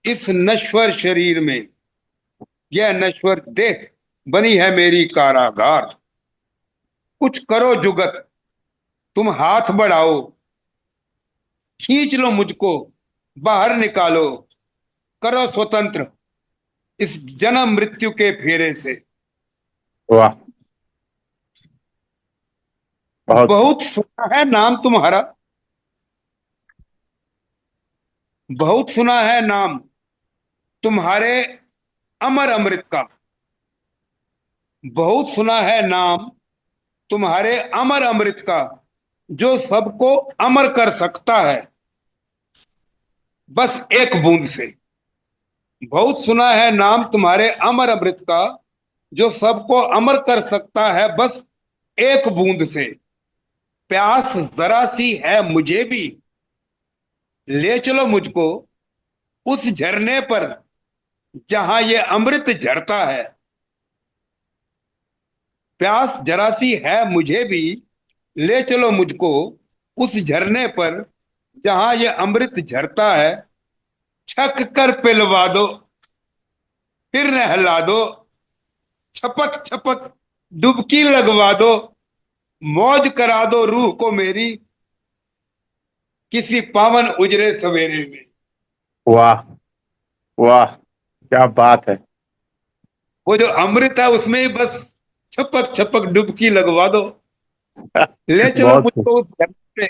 इस नश्वर शरीर में, यह नश्वर देह बनी है मेरी कारागार। कुछ करो जुगत तुम हाथ बढ़ाओ, खींच लो मुझको बाहर निकालो, करो स्वतंत्र इस जन्म मृत्यु के फेरे से। वाह। बहुत बहुत सुना है नाम तुम्हारा, बहुत सुना है नाम तुम्हारे अमर अमृत का, बहुत सुना है नाम तुम्हारे अमर अमृत का, जो सबको अमर कर सकता है बस एक बूंद से। बहुत सुना है नाम तुम्हारे अमर अमृत का, जो सबको अमर कर सकता है बस एक बूंद से। प्यास जरा सी है मुझे भी, ले चलो मुझको उस झरने पर जहां ये अमृत झरता है। प्यास जरा सी है मुझे भी, ले चलो मुझको उस झरने पर जहां ये अमृत झरता है। छक कर पिलवा दो फिर नहला दो, छपक छपक डुबकी लगवा दो, मौज करा दो रूह को मेरी किसी पावन उजरे सवेरे में। वाह। वाह, क्या बात है। वो जो अमृत है उसमें ही बस छपक छपक डुबकी लगवा दो, ले चलो बहुत खूब। मुझको उस झरने पे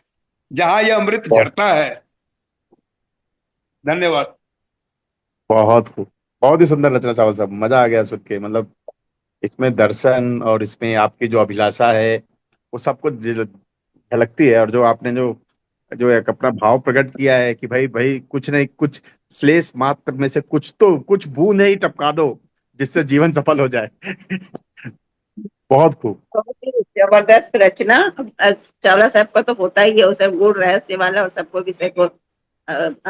जहां ये अमृत बहुत झरता है। धन्यवाद। बहुत खूब। बहुत ही सुंदर रचना चावल साहब, मजा आ गया सुन के। मतलब इसमें दर्शन और इसमें आपकी जो अभिलाषा है वो सब कुछ झलकती है। और जो आपने जो जो एक अपना भाव प्रकट किया है कि भाई भाई कुछ नहीं, कुछ श्लेष मात्र में से कुछ तो कुछ बूंद ही टपका दो जिससे जीवन सफल हो जाए। बहुत खूब। बहुत ही जबरदस्त रचना। चावला साहब का तो होता ही है, वो सब गुण रहस्य वाला और सबको विषय को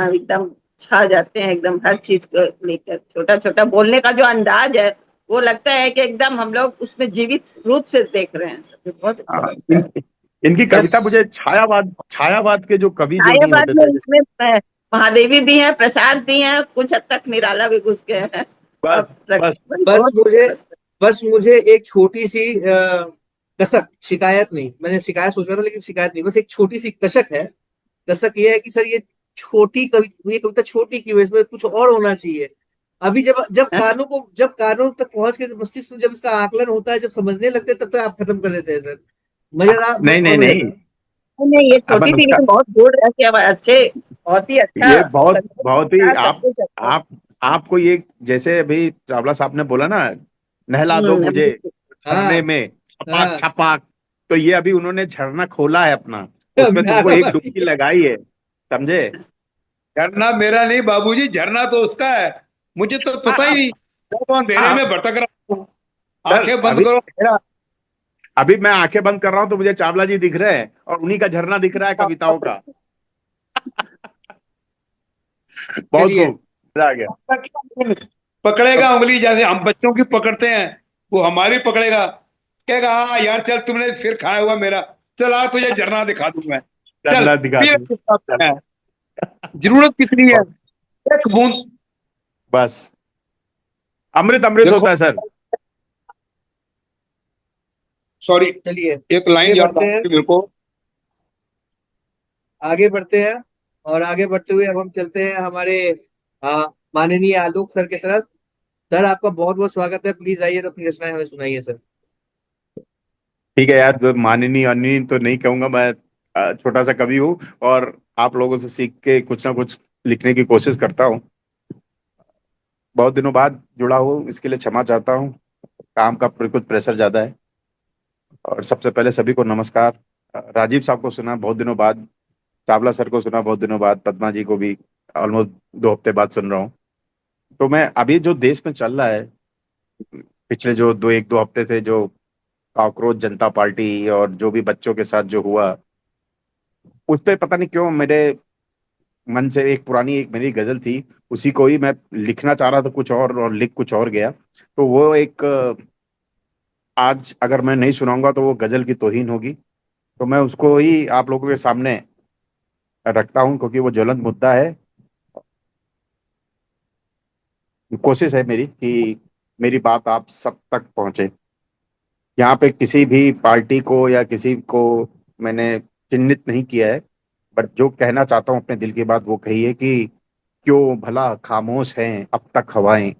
एकदम छा जाते हैं, एकदम हर चीज को लेकर। छोटा छोटा बोलने का जो अंदाज है वो लगता है कि एकदम हम लोग उसमें जीवित रूप से देख रहे हैं। सब बहुत अच्छा हाँ, लगता है। इनकी कविता बस मुझे छायावाद, छायावाद के जो कवि जो नहीं छायावाद होते में थे। इसमें महादेवी भी है, प्रसाद भी है, कुछ हद तक निराला भी घुस गए हैं। और बस बस बस बहुत मुझे बस मुझे एक छोटी सी कसक, शिकायत नहीं, मैंने शिकायत सोच रहा था लेकिन शिकायत नहीं, बस एक छोटी सी कसक है। कसक ये है कि सर ये ये कविता छोटी क्यों है, इसमें कुछ और होना चाहिए। अभी जब जब कानों तक पहुंच के मस्तिष्क में जब इसका आकलन होता है, जब समझने लगते हैं, तब तक आप खत्म कर देते हैं सर। मजेदार नहीं नहीं और नहीं, मजेदार। नहीं, ये छोटी अपन थी उसका, लेकिन बहुत गुण रहस्य अच्छे, बहुत ही अच्छा ये बहुत संगीत बहुत ही था, सब कुछ अच्छा। आप आपको ये, जैसे अभी चावला साहब ने बोला ना, नहला दो मुझे झरने हाँ में छपाक हाँ। छपाक, तो ये अभी उन्होंने झरना खोला है अपना, उसमें तुमको एक अभिनव डुबकी लगाई है, समझे। झरना मेरा नहीं बाबूजी, झरना तो उसका है। मुझे तो हाँ पता ही अब, नहीं, मैं तो अंधेरे हाँ में भटक रहा हूँ। सर, आंखें बंद अभी करो अंधेरा। अभी मैं आंखें बंद कर रहा हूं तो मुझे चावला जी दिख रहे हैं और उन्हीं का झरना दिख रहा है कविताओं का। बहुत चलिए। खूब, मजा आ गया। पकड़ेगा अब उंगली जैसे हम बच्चों की पकड़ते हैं, वो हमारी पकड़ेगा, कहेगा हाँ यार चल तुमने सिर खाया हुआ मेरा, चल आ तुझे झरना दिखा दूं मैं, चल झरना दिखा पिए दूं। चुपचाप चल, है। जरूरत कितनी है, बहुत- एक बूंद। बस अमृत अमृत देखो होता है सर। सॉरी, चलिए एक लाइन आगे याद बढ़ते आ हैं, रही मेरे को। आगे बढ़ते हैं। और आगे बढ़ते हुए अब हम चलते हैं हमारे माननीय आलोक सर की तरफ। सर आपका बहुत बहुत स्वागत है, प्लीज आइए तो अपनी रचनाएं हमें सुनाइए सर। ठीक है यार, माननीय अनिनी तो नहीं कहूंगा मैं। छोटा सा कवि हूँ और आप लोगों से सीख के कुछ ना कुछ लिखने की कोशिश करता हूँ। बहुत दिनों बाद जुड़ा हूँ, इसके लिए क्षमा चाहता हूँ। काम का कुछ प्रेशर ज्यादा है। और सबसे पहले सभी को नमस्कार। राजीव साहब को सुना बहुत दिनों बाद, चावला सर को सुना बहुत दिनों बाद, पद्मा जी को भी ऑलमोस्ट 2 हफ्ते बाद सुन रहा हूँ। तो मैं अभी जो देश में चल रहा है, पिछले जो 1-2 हफ्ते थे, जो कॉकरोच जनता पार्टी और जो भी बच्चों के साथ जो हुआ, उस पे पता नहीं क्यों मेरे मन से एक पुरानी एक मेरी गजल थी, उसी को ही मैं लिखना चाह रहा था कुछ और लिख कुछ और गया। तो वो एक आज अगर मैं नहीं सुनाऊंगा तो वो गजल की तौहीन होगी। तो मैं उसको ही आप लोगों के सामने रखता हूँ, क्योंकि वो ज्वलंत मुद्दा है। कोशिश है मेरी कि मेरी बात आप सब तक पहुंचे। यहाँ पे किसी भी पार्टी को या किसी को मैंने चिन्हित नहीं किया है, बट जो कहना चाहता हूँ अपने दिल की बात वो कही है कि क्यों भला खामोश हैं अब तक हवाएं,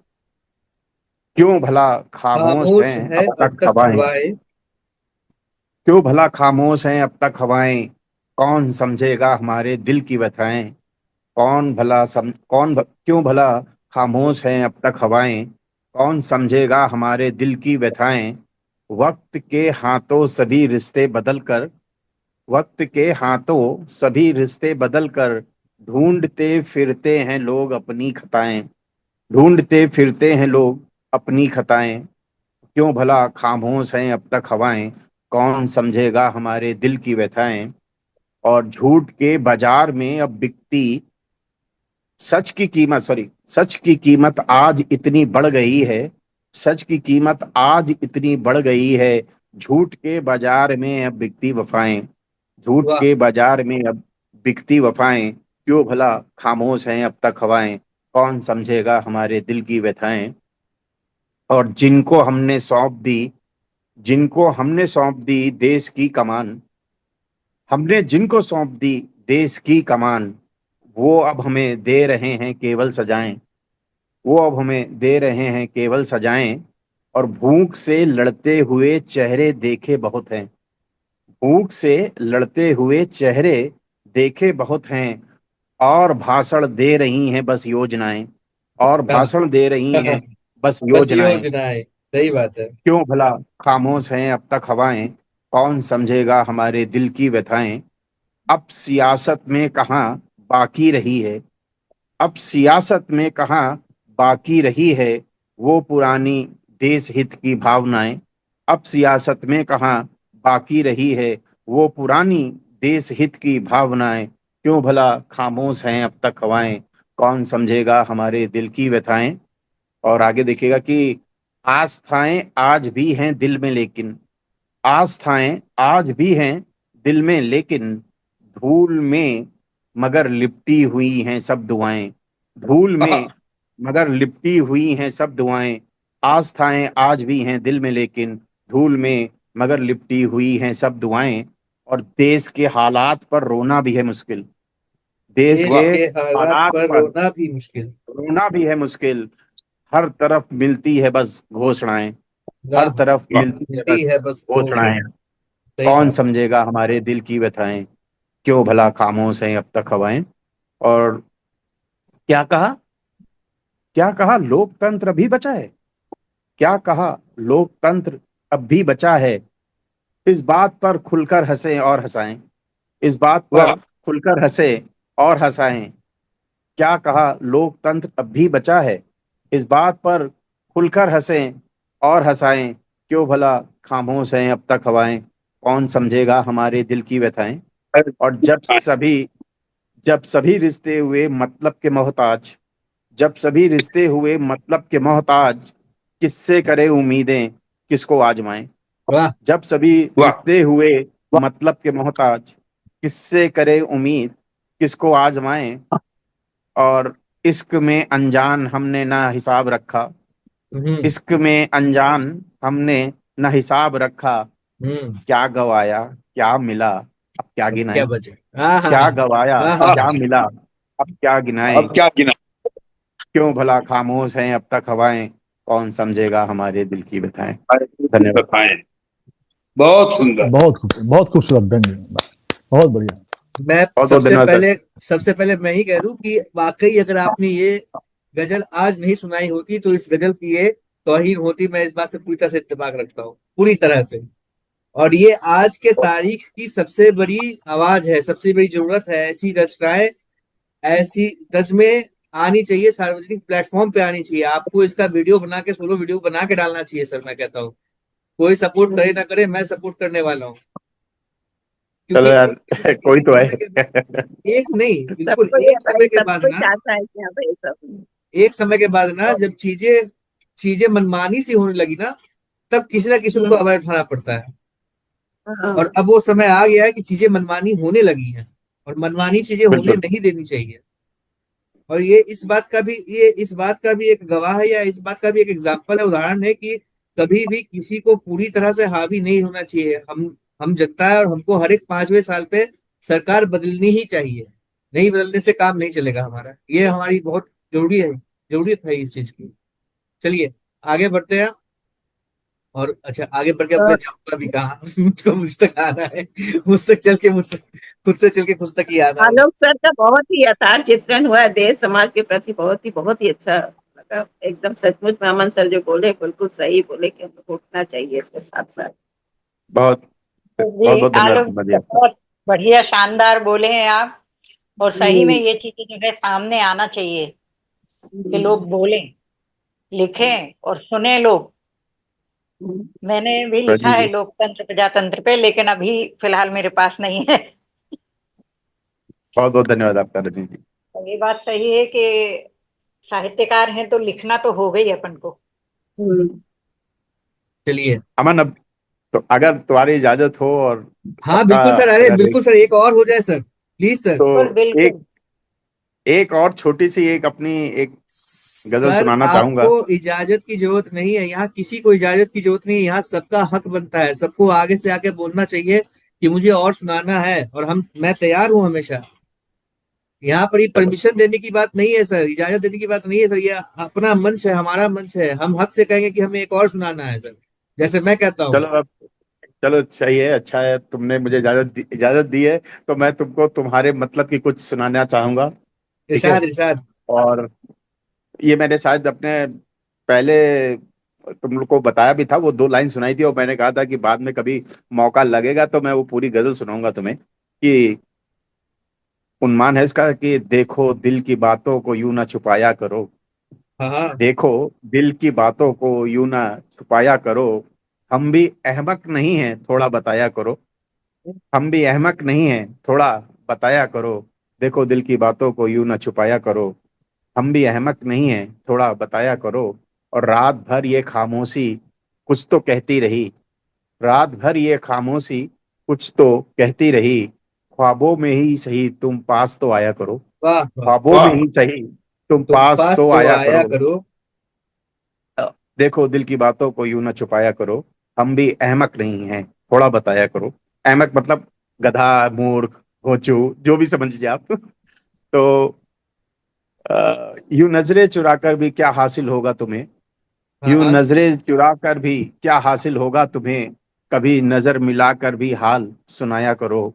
क्यों भला खामोश खामोश हैं है अब अब तक तक हवाएं, हवाएं। क्यों भला खामोश हैं अब तक हवाएं, कौन समझेगा हमारे दिल की व्यथाएं, क्यों भला खामोश हैं अब तक हवाएं, कौन समझेगा हमारे दिल की व्यथाएं। वक्त के हाथों सभी रिश्ते बदल कर, वक्त के हाथों सभी रिश्ते बदल कर, ढूंढते फिरते हैं लोग अपनी खताएं, ढूंढते फिरते हैं लोग अपनी खताएं, क्यों भला खामोश हैं अब तक हवाएं, कौन समझेगा हमारे दिल की व्यथाएं। और झूठ के बाजार में अब बिकती सच की कीमत आज इतनी बढ़ गई है, सच की कीमत आज इतनी बढ़ गई है, झूठ के बाजार में अब बिकती वफाएं, झूठ वाह। के बाजार में अब बिकती वफाएं, क्यों भला खामोश हैं अब तक हवाएं, कौन समझेगा हमारे दिल की व्यथाएं। और जिनको हमने सौंप दी देश की कमान, हमने जिनको सौंप दी देश की कमान, वो अब हमें दे रहे हैं केवल सजाएं, वो अब हमें दे रहे हैं केवल सजाएं। और भूख से लड़ते हुए चेहरे देखे बहुत हैं, भूख से लड़ते हुए चेहरे देखे बहुत हैं, और भाषण दे रही हैं बस योजनाएं, और भाषण दे रही हैं बस बस योजनाएं, योजनाएं। सही बात है। क्यों भला खामोश हैं अब तक हवाएं, कौन समझेगा हमारे दिल की व्यथाएं। अब सियासत में कहाँ बाकी रही है, अब सियासत में कहाँ बाकी रही है वो पुरानी देश हित की भावनाएं, अब सियासत में कहाँ बाकी रही है वो पुरानी देश हित की भावनाएं, क्यों भला खामोश हैं अब तक हवाएं, कौन समझेगा हमारे दिल की व्यथाएं। और आगे देखिएगा कि आस्थाएं आज भी हैं दिल में लेकिन, आस्थाएं आज भी हैं दिल में लेकिन, धूल में मगर लिपटी हुई हैं सब दुआएं, धूल में मगर लिपटी हुई हैं सब दुआएं, आस्थाएं आज भी हैं दिल में लेकिन, धूल में मगर लिपटी हुई हैं सब दुआएं। और देश के हालात पर रोना भी है मुश्किल, देश देश के के हालात हालात पर पर रोना भी मुश्किल। रोना भी है मुश्किल, हर तरफ मिलती है बस घोषणाएं, हर वाह। तरफ मिलती है मिलती बस है बस घोषणा। घोषणाएं, सही कौन बात। समझेगा हमारे दिल की व्यथाएं, क्यों भला खामोश हैं अब तक हवाएं। और क्या कहा, क्या कहा लोकतंत्र भी बचा है, क्या कहा लोकतंत्र अब भी बचा है, इस बात पर खुलकर हंसे और हंसाएं, इस बात वाह। पर खुलकर हंसे और हंसाएं, क्या कहा लोकतंत्र अब भी बचा है, इस बात पर खुलकर हंसें और हंसाएं, क्यों भला खामोश हैं अब तक हवाएं, कौन समझेगा हमारे दिल की व्यथाएं। और जब सभी रिश्ते हुए मतलब के मोहताज, जब सभी रिश्ते हुए मतलब के मोहताज, किससे करे उम्मीदें किसको आजमाएं, वाह। जब सभी वाह। रिश्ते हुए मतलब के मोहताज, किससे करे उम्मीद किसको आजमाएं। और इश्क में अनजान हमने ना हिसाब रखा, हम्म। इश्क में अनजान हमने ना हिसाब रखा, क्या गवाया क्या मिला, अब क्या अब क्या गिनाए। बचे। हाँ हाँ क्या हाँ गवाया हाँ हाँ क्या हाँ। मिला, अब क्या गिनाए। अब क्या गिना। क्यों भला खामोश हैं अब तक हवाएं, कौन समझेगा हमारे दिल की व्यथाएं। धन्यवाद। बताएं। बहुत सुंदर। बहुत खूबसूरत व्यंग्य, बहुत बढ़िया। मैं बहुत बहुत सबसे धन्यवाद सर। पहले सबसे पहले मैं ही कह दूं कि वाकई अगर आपने ये गजल आज नहीं सुनाई होती तो इस गजल की ये तौहीन होती। मैं इस बात से पूरी तरह से इत्तेफाक रखता हूँ, पूरी तरह से। और ये आज के तारीख की सबसे बड़ी आवाज है, सबसे बड़ी जरूरत है। ऐसी रचनाएं, ऐसी नज़्में आनी चाहिए, सार्वजनिक प्लेटफॉर्म पे आनी चाहिए। आपको इसका वीडियो बना के, सोलो वीडियो बना के डालना चाहिए सर। मैं कहता हूँ कोई सपोर्ट करे ना करे, मैं सपोर्ट करने वाला हूँ। क्योंकि चलो यार कोई एक तो समय के, है। एक नहीं, बिल्कुल सबको ये एक समय भाई, के सब बाद कोई ना, चाहता है कि हाँ भाई सब। एक समय के बाद ना, जब चीजें चीजें मनमानी सी होने लगी ना, तब किसी ना किसी को तो हम्म, आवाज उठाना पड़ता है। और हाँ, अब वो समय आ गया है कि चीजें मनमानी होने लगी हैं, और मनमानी चीजें होने बिल्कुल। नहीं देनी चाहिए। और ये इस बात का भी एक गवाह है, या इस बात का भी एक एग्जाम्पल है, उदाहरण है कि कभी भी किसी को पूरी तरह से हावी नहीं होना चाहिए। हम जनता है, और हमको हर एक 5वें साल पे सरकार बदलनी ही चाहिए। नहीं बदलने से काम नहीं चलेगा हमारा। ये हमारी बहुत जरूरी है, जरूरत है इस चीज की। चलिए आगे बढ़ते हैं। और अच्छा, आगे बढ़ के अब मैं तो जाऊंगा भी कहाँ मुझको मुझ तक आना है। मुझ तक चल के मुझसे खुद से चल के खुद तक ही आना है। आलोक सर का बहुत ही यथार्थ चित्रण हुआ है देश समाज के प्रति, बहुत ही अच्छा लगा एकदम। सचमुच में अमन सर जो बोले बिल्कुल सही बोले कि हम लोग को उठना चाहिए इसके साथ साथ। बहुत बहुत जी बहुत धन्यवाद आलोक शर्मा जी, जी आपका। बहुत बढ़िया शानदार बोले हैं आप। और सही में हम्म, ये चीजें जो है सामने आना चाहिए कि हम्म, लोग बोलें, लिखें और सुने लोग। हम्म। मैंने भी लिखा जी है जी। लोकतंत्र प्रजातंत्र पे, लेकिन अभी फिलहाल मेरे पास नहीं है। बहुत बहुत धन्यवाद आपका रजनी जी। तो ये बात सही है कि साहित्यकार हैं तो लिखना तो हो गई अपन को। हम्म। चलिए। अमन, अब तो अगर तुम्हारी इजाजत हो और हाँ सबका, बिल्कुल सर, अरे अगर एक, बिल्कुल सर, एक और हो जाए सर, प्लीज सर। तो बिल्कुल एक बिल्कुल। एक और छोटी सी एक अपनी एक गजल सर सुनाना आपको चाहूंगा। इजाजत की जरूरत नहीं है, यहाँ किसी को इजाजत की जरूरत नहीं है। यहाँ सबका हक बनता है, सबको आगे से आके बोलना चाहिए कि मुझे और सुनाना है, और मैं तैयार हूँ हमेशा। यहाँ पर ये चलो परमिशन देने की बात नहीं है सर, इजाजत देने की बात नहीं है सर। ये अपना मंच है, हमारा मंच है। हम हक से कहेंगे कि हमें एक और सुनाना है सर, जैसे मैं कहता हूँ। चलो अब, चलो सही है, अच्छा है, तुमने मुझे इजाजत दी है। तो मैं तुमको तुम्हारे मतलब की कुछ सुनाना चाहूंगा। ठीक है। इरशाद इरशाद। और ये मैंने शायद अपने पहले तुम लोग को बताया भी था, वो 2 लाइन सुनाई थी, और मैंने कहा था कि बाद में कभी मौका लगेगा तो मैं वो पूरी गजल सुनाऊंगा तुम्हें। कि उन्मान है इसका कि देखो दिल की बातों को यूं ना छुपाया करो। हाँ हाँ। देखो दिल की बातों को यूं ना छुपाया करो। हम भी अहमक नहीं हैं, थोड़ा बताया करो। हम भी अहमक नहीं हैं, थोड़ा बताया करो। देखो दिल की बातों को यूं ना छुपाया करो। हम भी अहमक नहीं हैं, थोड़ा बताया करो। और रात भर ये खामोशी कुछ तो कहती रही। रात भर ये खामोशी कुछ तो कहती रही। ख्वाबों में ही सही तुम पास तो आया करो। वाह वाह। ख्वाबों में वाह। ही सही तुम तुम पास पास तो तो आया आया करो। करो। देखो दिल की बातों को यूं न छुपाया करो। हम भी अहमक नहीं हैं, थोड़ा बताया करो। अहमक मतलब गधा, मूर्ख, घोचू, जो भी समझ लीजिए आप। तो यूं नजरें चुराकर भी क्या हासिल होगा तुम्हें। हाँ यूं हाँ। नजरें चुराकर भी क्या हासिल होगा तुम्हें। कभी नजर मिलाकर भी हाल सुनाया करो।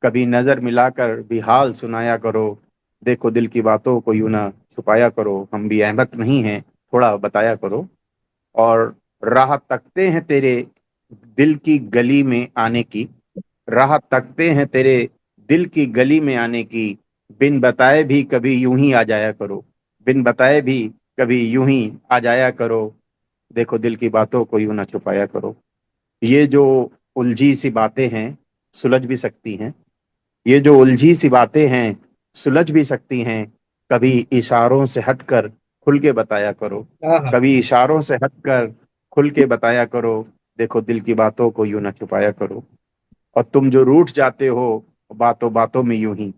कभी नजर मिलाकर भी हाल सुनाया करो। देखो दिल की बातों को यूं ना छुपाया करो। हम भी अहमक नहीं हैं, थोड़ा बताया करो। और राह तकते हैं तेरे दिल की गली में आने की। राह तकते हैं तेरे दिल की गली में आने की। बिन बताए भी कभी यूं ही आ जाया करो। बिन बताए भी कभी यूं ही आ जाया करो। देखो दिल की बातों को यूं ना छुपाया करो। ये जो उलझी सी बातें हैं, सुलझ भी सकती हैं। ये जो उलझी सी बातें हैं, सुलझ भी सकती हैं। कभी इशारों से हटकर खुल के बताया करो। हाँ हाँ। कभी इशारों से हटकर खुल के बताया करो। देखो दिल की बातों को यूं ना छुपाया करो। और तुम जो रूठ जाते हो बातों बातों में यूं ही,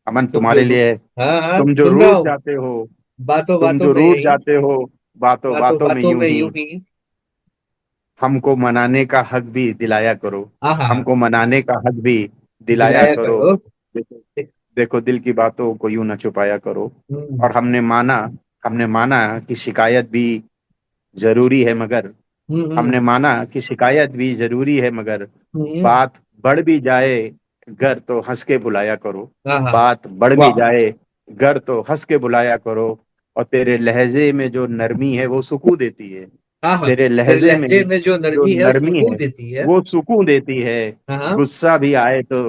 अमन तुम जो तुम्हारे लिए है। हाँ हाँ, तुम जो सुन रहा रूठ हूँ। जाते हो, बातों तुम बातों जो में रूठ यही, जाते हो बातों बातों बातों में बातों यूं में ही, यूं ही। हमको मनाने का हक भी दिलाया करो, आहा, हमको मनाने का हक भी दिलाया दिलाया करो। करो। देखो, देखो दिल की बातों को यूं न छुपाया करो। हम्म और हमने माना कि शिकायत भी जरूरी है, मगर हम्म हमने माना कि शिकायत भी जरूरी है, मगर हम्म, बात बढ़ भी जाए घर तो हंस के बुलाया करो। आहा, बात बढ़ भी वाह, जाए घर तो हंस के बुलाया करो। और तेरे लहजे में जो नरमी है वो सुकून देती है। आहा, तेरे तेरे लहजे में लहजे में जो जो नरमी है वो नरमी सुकून है देती है। वो सुकून देती है। हाँ, गुस्सा भी आए तो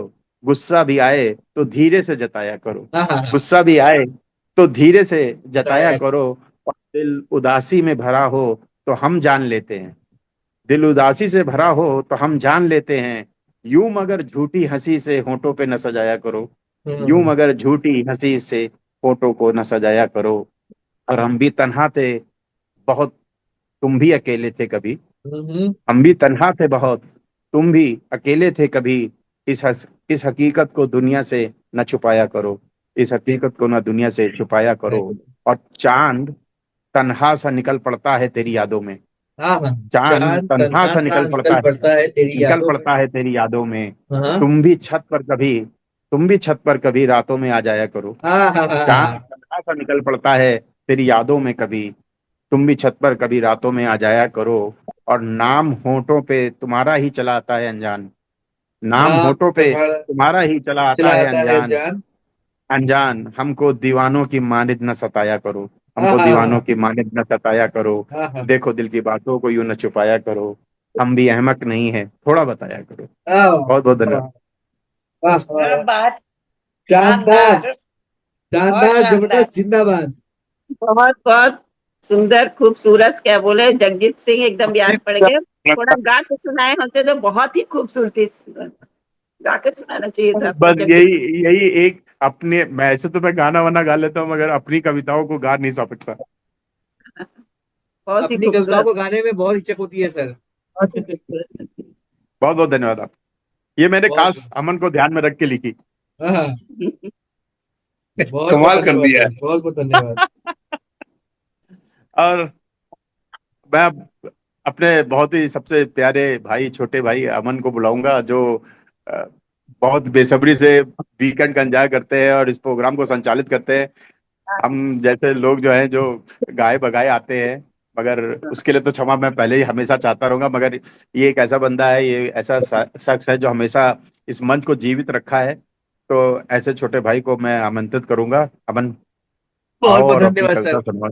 गुस्सा भी आए तो धीरे से जताया करो। आहा, गुस्सा भी आए तो धीरे से जताया बताया। करो। और दिल उदासी में भरा हो तो हम जान लेते हैं। दिल उदासी से भरा हो तो हम जान लेते हैं। यूं मगर झूठी हंसी से होठों पे न सजाया करो। यूं हम्म मगर झूठी हंसी से होठों को न सजाया करो। और हम भी तन्हा थे बहुत, तुम भी अकेले थे कभी। हम्म, हम भी तन्हा थे बहुत, तुम भी अकेले थे कभी। इस हकीकत को दुनिया से न छुपाया करो। इस हकीकत को न दुनिया से छुपाया करो। और चांद तन्हा सा निकल पड़ता है तेरी यादों में। आहा, चांद चांद तन्हा तन्हा सा सा निकल पड़ता है तेरी निकल यादों में। पड़ता है तेरी यादों में। हाँ, तुम भी छत पर कभी तुम भी छत पर कभी रातों में आ जाया करो। आहा, चांद तन्हा सा निकल पड़ता है तेरी यादों में कभी। तुम भी छत पर कभी रातों में आ जाया करो। और नाम होठों पे तुम्हारा ही चला आता है अनजान। नाम नाम होठों पे तुम्हारा तुम्हारा ही चला आता चला है आता है अनजान। जान। अनजान हमको दीवानों की मानिद न सताया करो। हमको दीवानों आहा, की मानिद न सताया करो। आहा, देखो दिल की बातों को यूं न छुपाया करो। हम भी अहमक नहीं है थोड़ा बताया करो। आहा, बहुत बहुत धन्यवाद। वाह, वाह, क्या वाह, बात, शानदार, शानदार, बहुत शानदार, शानदार। जबरदस्त, जिंदाबाद। बहुत बहुत सुंदर खूबसूरत, क्या बोले, जगजीत सिंह एकदम याद पड़ गए। थोड़ा गा के सुनाए होते तो बहुत ही खूबसूरती से गा के सुनाना चाहिए था आपको बस जगजीत। यही यही एक अपने, मैं ऐसे तो मैं गाना वाना गा लेता हूँ मगर अपनी कविताओं को गा नहीं सकता। बहुत ही अपनी कविताओं खूबसूरत। को गाने में बहुत हिचक होती है सर। बहुत ही खूबसूरत। बहुत बहुत धन्यवाद आप। ये मैंने बहुत खास अमन को ध्यान में रख के लिखी। हाँ, बहुत बहुत कमाल कर धन्यवाद दिया सर, बहुत बहुत धन्यवाद। और मैं अपने बहुत ही सबसे प्यारे भाई, छोटे भाई अमन को बुलाऊंगा, जो अ, बहुत बेसब्री से वीकेंड का एंजॉय करते हैं और इस प्रोग्राम को संचालित करते हैं। हम जैसे लोग जो हैं, जो गाए बगाए आते हैं, मगर उसके लिए तो क्षमा मैं पहले ही हमेशा चाहता रहूंगा। मगर ये एक ऐसा बंदा है, ये ऐसा शख्स है जो हमेशा इस मंच को जीवित रखा है। तो ऐसे छोटे भाई को मैं आमंत्रित करूंगा। अमन बहुत आओ बहुत और अपनी धन्यवाद सर, कविता सुनवाओ।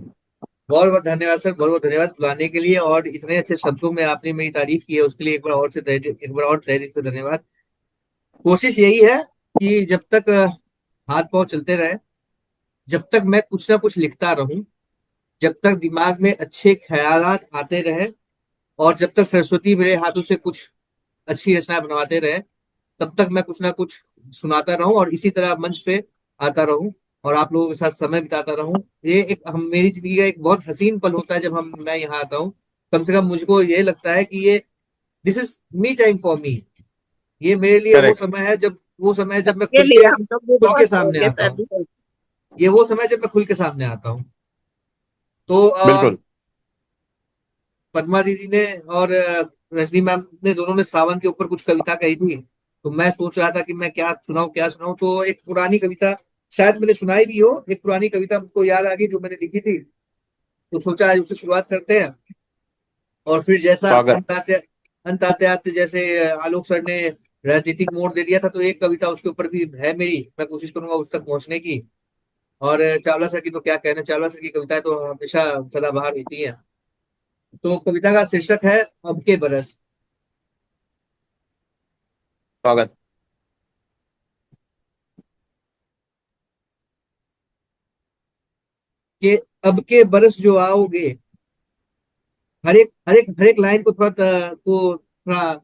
बहुत बहुत धन्यवाद सर, बहुत बहुत धन्यवाद बुलाने के लिए, और इतने अच्छे शब्दों में आपने मेरी तारीफ की है उसके लिए एक बार और तहे दिल से धन्यवाद। कोशिश यही है कि जब तक हाथ पांव चलते रहे, जब तक मैं कुछ ना कुछ लिखता रहूं, जब तक दिमाग में अच्छे ख्यालात आते रहे, और जब तक सरस्वती मेरे हाथों से कुछ अच्छी रचना बनवाते रहे, तब तक मैं कुछ ना कुछ सुनाता रहूं और इसी तरह मंच पे आता रहूं और आप लोगों के साथ समय बिताता रहूं। ये एक हम मेरी जिंदगी का एक बहुत हसीन पल होता है जब मैं यहाँ आता हूँ। कम से कम मुझको ये लगता है कि ये this is me time for me. ये मेरे लिए करेक्ट। वो समय है जब मैं के लिए हम लोग भी खुल के बहुत सामने होंगे आता सर हूँ। भी। ये वो समय है जब मैं खुल के सामने आता हूँ। तो बिल्कुल। पद्मा दीदी ने और रजनी मैम ने, दोनों ने सावन के ऊपर कुछ कविता कही थी। तो मैं सोच रहा था कि मैं क्या सुनाऊं। तो एक पुरानी कविता, शायद मैंने सुनाई भी हो, एक पुरानी कविता मुझको याद आ गई जो मैंने लिखी थी। तो सोचा आज उससे शुरुआत करते हैं, और फिर जैसा स्वागत। अंत आते आते जैसे आलोक सर ने राजनीतिक मोड़ दे दिया था, तो एक कविता उसके ऊपर भी है मेरी, मैं कोशिश करूंगा उस तक पहुंचने की। और चावला सर की तो क्या कहना, चावला सर की कविताएं तो हमेशा सदाबहार होती हैं। तो कविता का शीर्षक है अब के बरस। स्वागत। कि अब के बरस जो आओगे, हर एक लाइन को थोड़ा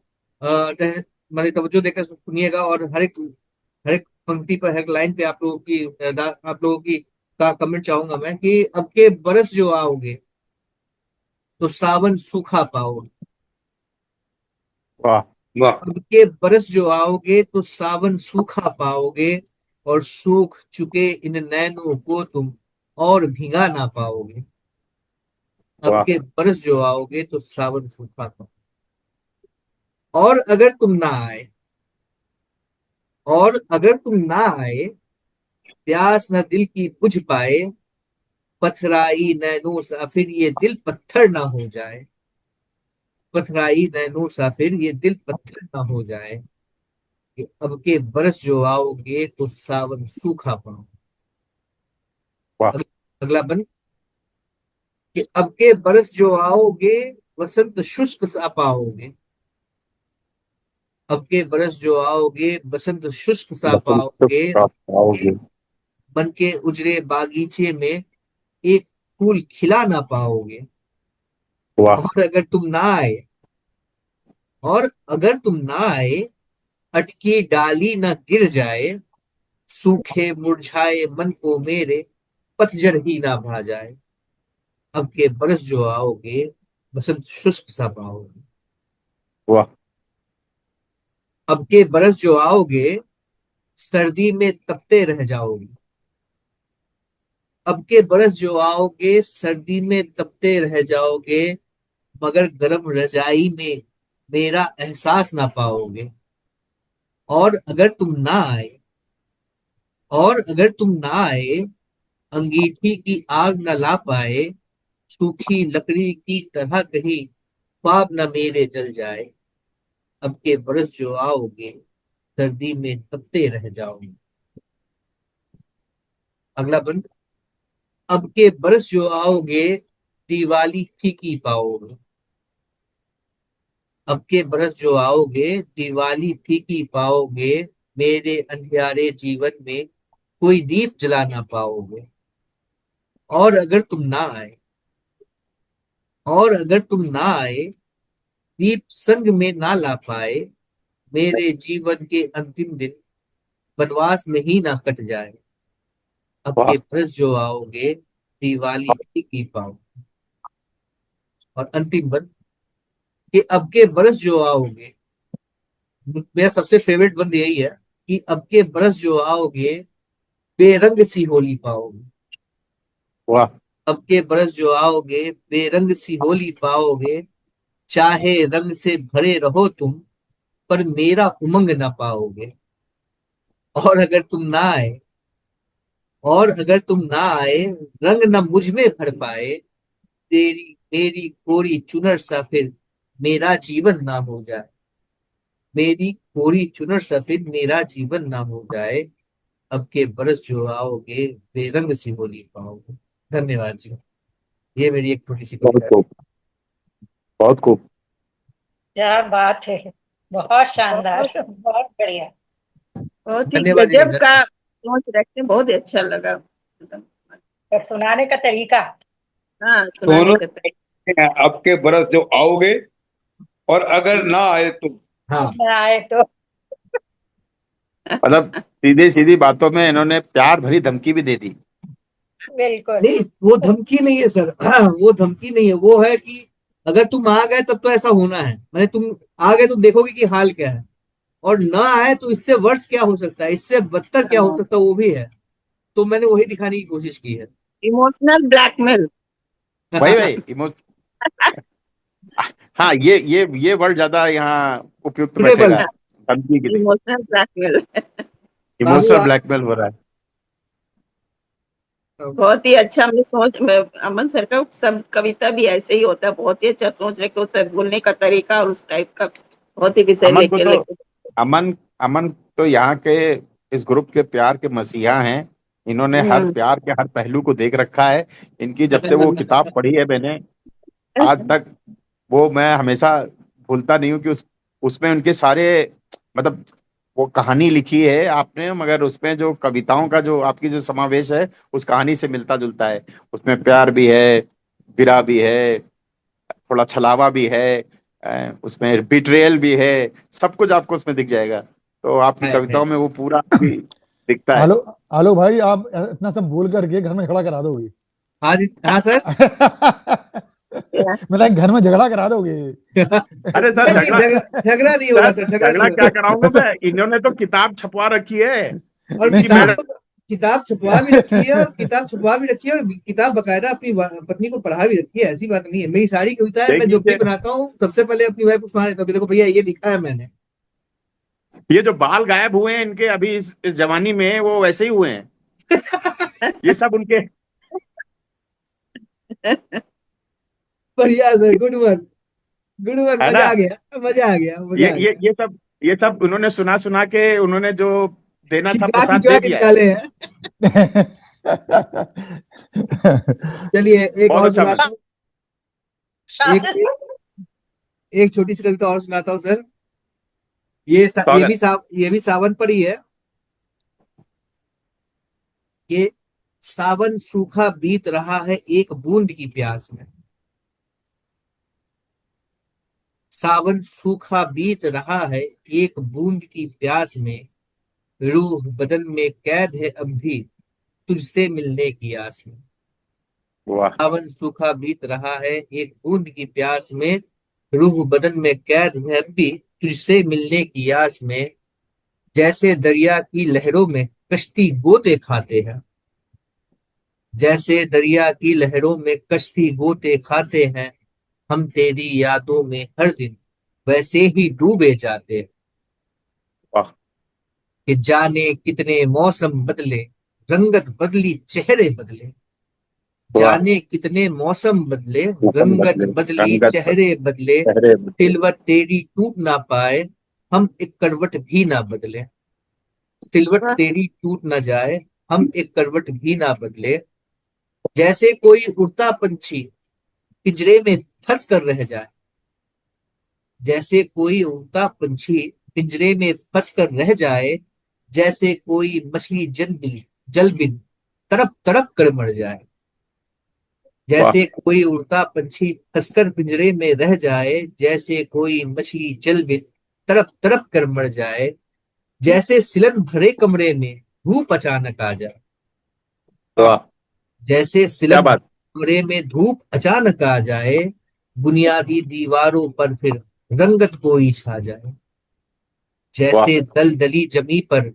माने तवज्जो देकर सुनिएगा, और हर एक पंक्ति पर, हर एक लाइन पे आप लोगों की का कमेंट चाहूंगा मैं, कि अब के बरस जो आओगे तो सावन सूखा पाओगे। वाह। वाह। अब के बरस जो आओगे तो सावन सूखा पाओगे, और सूख चुके इन नैनों को तुम और भिगा ना पाओगे। अब वाह। के बरस जो आओगे तो सावन सूखा पाओगे। और अगर तुम ना आए, और अगर तुम ना आए, प्यास न दिल की बुझ पाए, पथराई नैनो सा फिर ये दिल पत्थर ना हो जाए, पथराई नैनो सा फिर ये दिल पत्थर ना हो जाए, कि अब के बरस जो आओगे तो सावन सूखा पाओ। वाह। अगला बंद, कि अब के बरस जो आओगे वसंत शुष्क सा पाओगे, अब के बरस जो आओगे बसंत शुष्क सा बसंत सुख पाओगे, का पाओगे। मन के उजड़े बागीचे में एक फूल खिला ना पाओगे। वाह। और अगर तुम ना आए, और अगर तुम ना आए, अटकी डाली ना गिर जाए, सूखे मुरझाए मन को मेरे पतझड़ ही ना भा जाए, अब के बरस जो आओगे बसंत शुष्क सा पाओगे। वाह। अब के बरस जो आओगे सर्दी में तपते रह जाओगे, अब के बरस जो आओगे सर्दी में तपते रह जाओगे, मगर गर्म रजाई में मेरा एहसास ना पाओगे। और अगर तुम ना आए, और अगर तुम ना आए, अंगीठी की आग न ला पाए, सूखी लकड़ी की तरह कहीं ख्वाब न मेरे जल जाए, अब के बरस जो आओगे सर्दी में तपते रह जाओगे। अगला बंद, अब के बरस जो आओगे दिवाली फीकी पाओगे, अब के बरस जो आओगे दिवाली फीकी पाओगे, मेरे अंधियारे जीवन में कोई दीप जला ना पाओगे। और अगर तुम ना आए, और अगर तुम ना आए, दीप संग में ना ला पाए, मेरे जीवन के अंतिम दिन वनवास में ही ना कट जाए, अब वाह। के बरस जो आओगे दिवाली फीकी पाओ। और अंतिम बंद, कि अब के बरस जो आओगे, मेरा सबसे फेवरेट बंद यही है, कि अब के बरस जो आओगे बेरंग सी होली पाओगे, वाह। अब के बरस जो आओगे बेरंग सी होली पाओगे, चाहे रंग से भरे रहो तुम, पर मेरा उमंग ना पाओगे। और अगर तुम ना आए, और अगर तुम ना आए, रंग न मुझ में भर पाए, तेरी मेरी कोरी चुनर सा फिर मेरा जीवन ना हो जाए, मेरी कोरी चुनर सा फिर मेरा जीवन ना हो जाए, अब के बरस जो आओगे बेरंग सी होली पाओगे। धन्यवाद जी। ये मेरी एक छोटी सी बहुत कविता है। खूब। बहुत खूब। क्या बात है, बहुत शानदार, बहुत बहुत बढ़िया। बहुत ही धन्यवाद दीदी, गजब का धन्यवाद। सोच रखते हैं, बहुत ही अच्छा लगा। और सुनाने का तरीका। हाँ, सुनाने दोनों का तरीका। हैं, अब के बरस जो आओगे और अगर ना आए तो। हाँ, मैं आए तो मतलब सीधी सीधी बातों में इन्होंने प्यार भरी धमकी भी दे दी। बिल्कुल। नहीं वो धमकी नहीं है सर। वो धमकी नहीं है, वो है कि अगर तुम आ गए तब तो ऐसा होना है, मैंने तुम आ गए तो देखोगे कि हाल क्या है, और ना आए तो इससे वर्ष क्या हो सकता है, इससे बदतर क्या हो सकता है वो भी है। तो मैंने वही दिखाने की कोशिश की है। Emotional blackmail. वही वही हाँ, ये वर्ड ज्यादा यहाँ उपयुक्त सुटेबल। बैठेगा धमकी के लिए। Emotional blackmail. बाबू इमोशनल आप ब्लैकमेल हो रहा है। बहुत ही अच्छा। मैं सोच में अमन सर का सब कविता भी ऐसे ही होता है, बहुत ही अच्छा सोच रहे होता है, बोलने का तरीका और उस टाइप का बहुत ही विषय अमन को लेके तो लेके। अमन अमन तो यहाँ के इस ग्रुप के प्यार के मसीहा हैं। इन्होंने हर हम्म। प्यार के हर पहलू को देख रखा है। इनकी जब से वो किताब पढ़ी है मैंने आज तक, वो मैं हमेशा भूलता नहीं हूँ कि उसमें उनके सारे, मतलब वो कहानी लिखी है आपने, मगर उसमें जो कविताओं का जो आपकी जो समावेश है उस कहानी से मिलता जुलता है। उसमें प्यार भी है, विरह भी है, थोड़ा छलावा भी है, उसमें बिट्रेयल भी है। सब कुछ आपको उसमें दिख जाएगा। तो आपकी है। कविताओं में वो पूरा भी दिखता है। आलो आलो भाई, आप इतना सब बोल करके घर में झगड़ा करा दोगे। हाँ जी, हाँ सर। मतलब घर में झगड़ा करा दोगे। अरे सर, नहीं नहीं, झगड़ा झगड़ा नहीं होगा सर सर, झगड़ा नहीं झगड़ा क्या होगा। कराऊंगा मैं? इन्होंने तो किताब छपवा रखी है और नहीं इनकी किताब मैडम। तो किताब छुपवा भी रखी है, और किताब छुपवा भी रखी है, और किताब बकायदा अपनी पत्नी को पढ़ा भी रखी है। ऐसी बात नहीं है। मेरी सारी कविता है, देख मैं जब भी लीजिए, बनाता हूँ सबसे पहले अपनी वाइफ को सुना देता हूँ कि देखो भैया ये लिखा है मैंने। ये जो बाल गायब हुए हैं इनके अभी इस जवानी में, वो वैसे ही हुए हैं। ये सब उनके। बढ़िया sir, good one, good one, है मजा ना? आ गया, मजा आ गया, ये मजा आ ये गया। ये सब उन्होंने सुना सुना के उन्होंने जो देना था खिंचवा प्रसाद खिंचवा दे के दिया है। निकाले हैं। चलिए एक बहुत और अच्छा। सुनाता हूँ। एक एक छोटी सी कविता और सुनाता हूँ सर। स्वागत। ये भी सावन पर ही है। ये सावन सूखा बीत रहा है एक बूंद की प्यास में। सावन सूखा बीत रहा है एक बूंद की प्यास में। रूह बदन में कैद है अब भी तुझसे मिलने की आस में। वाह सावन सूखा बीत रहा है एक बूंद की प्यास में। रूह बदन में कैद है अब भी तुझसे मिलने की आस में। जैसे दरिया की लहरों में कश्ती गोते खाते हैं। जैसे दरिया की लहरों में कश्ती गोते खाते हैं। हम तेरी यादों में हर दिन वैसे ही डूबे जाते हैं। वाह कि जाने कितने मौसम बदले, रंगत बदली चेहरे बदले। वाह। जाने कितने मौसम बदले, मौसम रंगत बदले, बदली रंगत बदले, चेहरे बदले। चेहरे बदले। सिलवट तेरी टूट ना पाए, हम एक करवट भी ना बदले। सिलवट वाह तेरी टूट ना जाए, हम एक करवट भी ना बदले। जैसे कोई उड़ता पंछी पिंजरे में फंस कर रह जाए। जैसे कोई उड़ता पंछी पिंजरे में फंस कर रह जाए। जैसे कोई मछली जल बिन तड़प तड़प कर मर जाए। वाह जैसे कोई उड़ता पंछी फंसकर पिंजरे में रह जाए। जैसे कोई मछली जल बिन तड़प तड़प कर मर जाए। जैसे सिलन भरे कमरे में धूप अचानक आ जाए। वाह। जैसे क्या सिलन भरे बात। कमरे में धूप अचानक आ जाए। बुनियादी दीवारों पर फिर रंगत कोई छा जाए। वाह जैसे दलदली जमी पर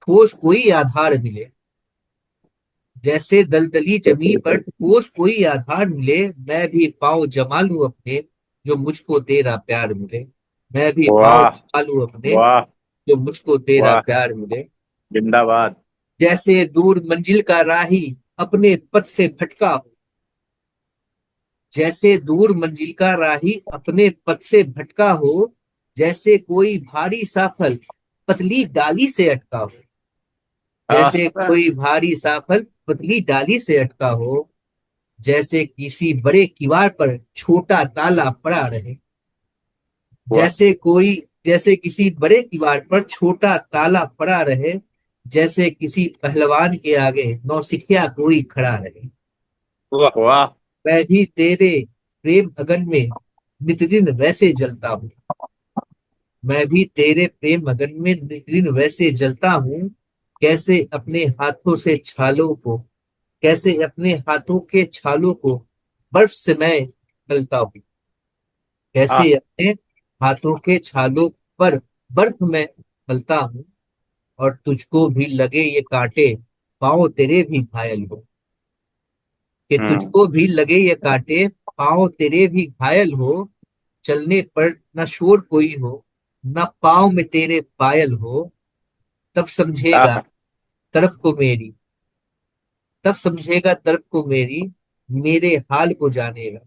ठोस कोई आधार मिले। जैसे दलदली जमी पर ठोस कोई आधार मिले। मैं भी पाँव जमा लूं अपने, जो मुझको तेरा प्यार मिले। मैं भी पाँव वाह जमा लूं अपने, वाह जो मुझको तेरा वाह। प्यार मिले। जिंदाबाद। जैसे दूर मंजिल का राही अपने पथ से भटका हो। जैसे दूर मंजिल का राही अपने पथ से भटका हो। जैसे कोई भारी सा फल पतली डाली से अटका हो। हाँ। जैसे कोई भारी सा फल पतली डाली से अटका हो। जैसे किसी बड़े किवाड़ पर छोटा ताला पड़ा रहे। वाह जैसे किसी बड़े किवाड़ पर छोटा ताला पड़ा रहे। जैसे किसी पहलवान के आगे नौसिखिया कोई खड़ा रहे। वाह वाह। मैं भी तेरे प्रेम अगन में नित दिन वैसे जलता हूँ। मैं भी तेरे प्रेम अगन में नित दिन वैसे जलता हूँ। कैसे अपने हाथों से छालों को कैसे अपने हाथों के छालों को बर्फ से मैं गलता हूँ। कैसे हाँ अपने हाथों के छालों पर बर्फ में गलता हूँ। और तुझको भी लगे ये कांटे, पाँव तेरे भी घायल हो। कि हम्म। तुझको भी लगे ये कांटे, पाँव तेरे भी घायल हो। चलने पर न शोर कोई हो, न पाँव में तेरे पायल हो। तब समझेगा हाँ तड़प को मेरी तब समझेगा तड़प को मेरी, मेरे हाल को जानेगा।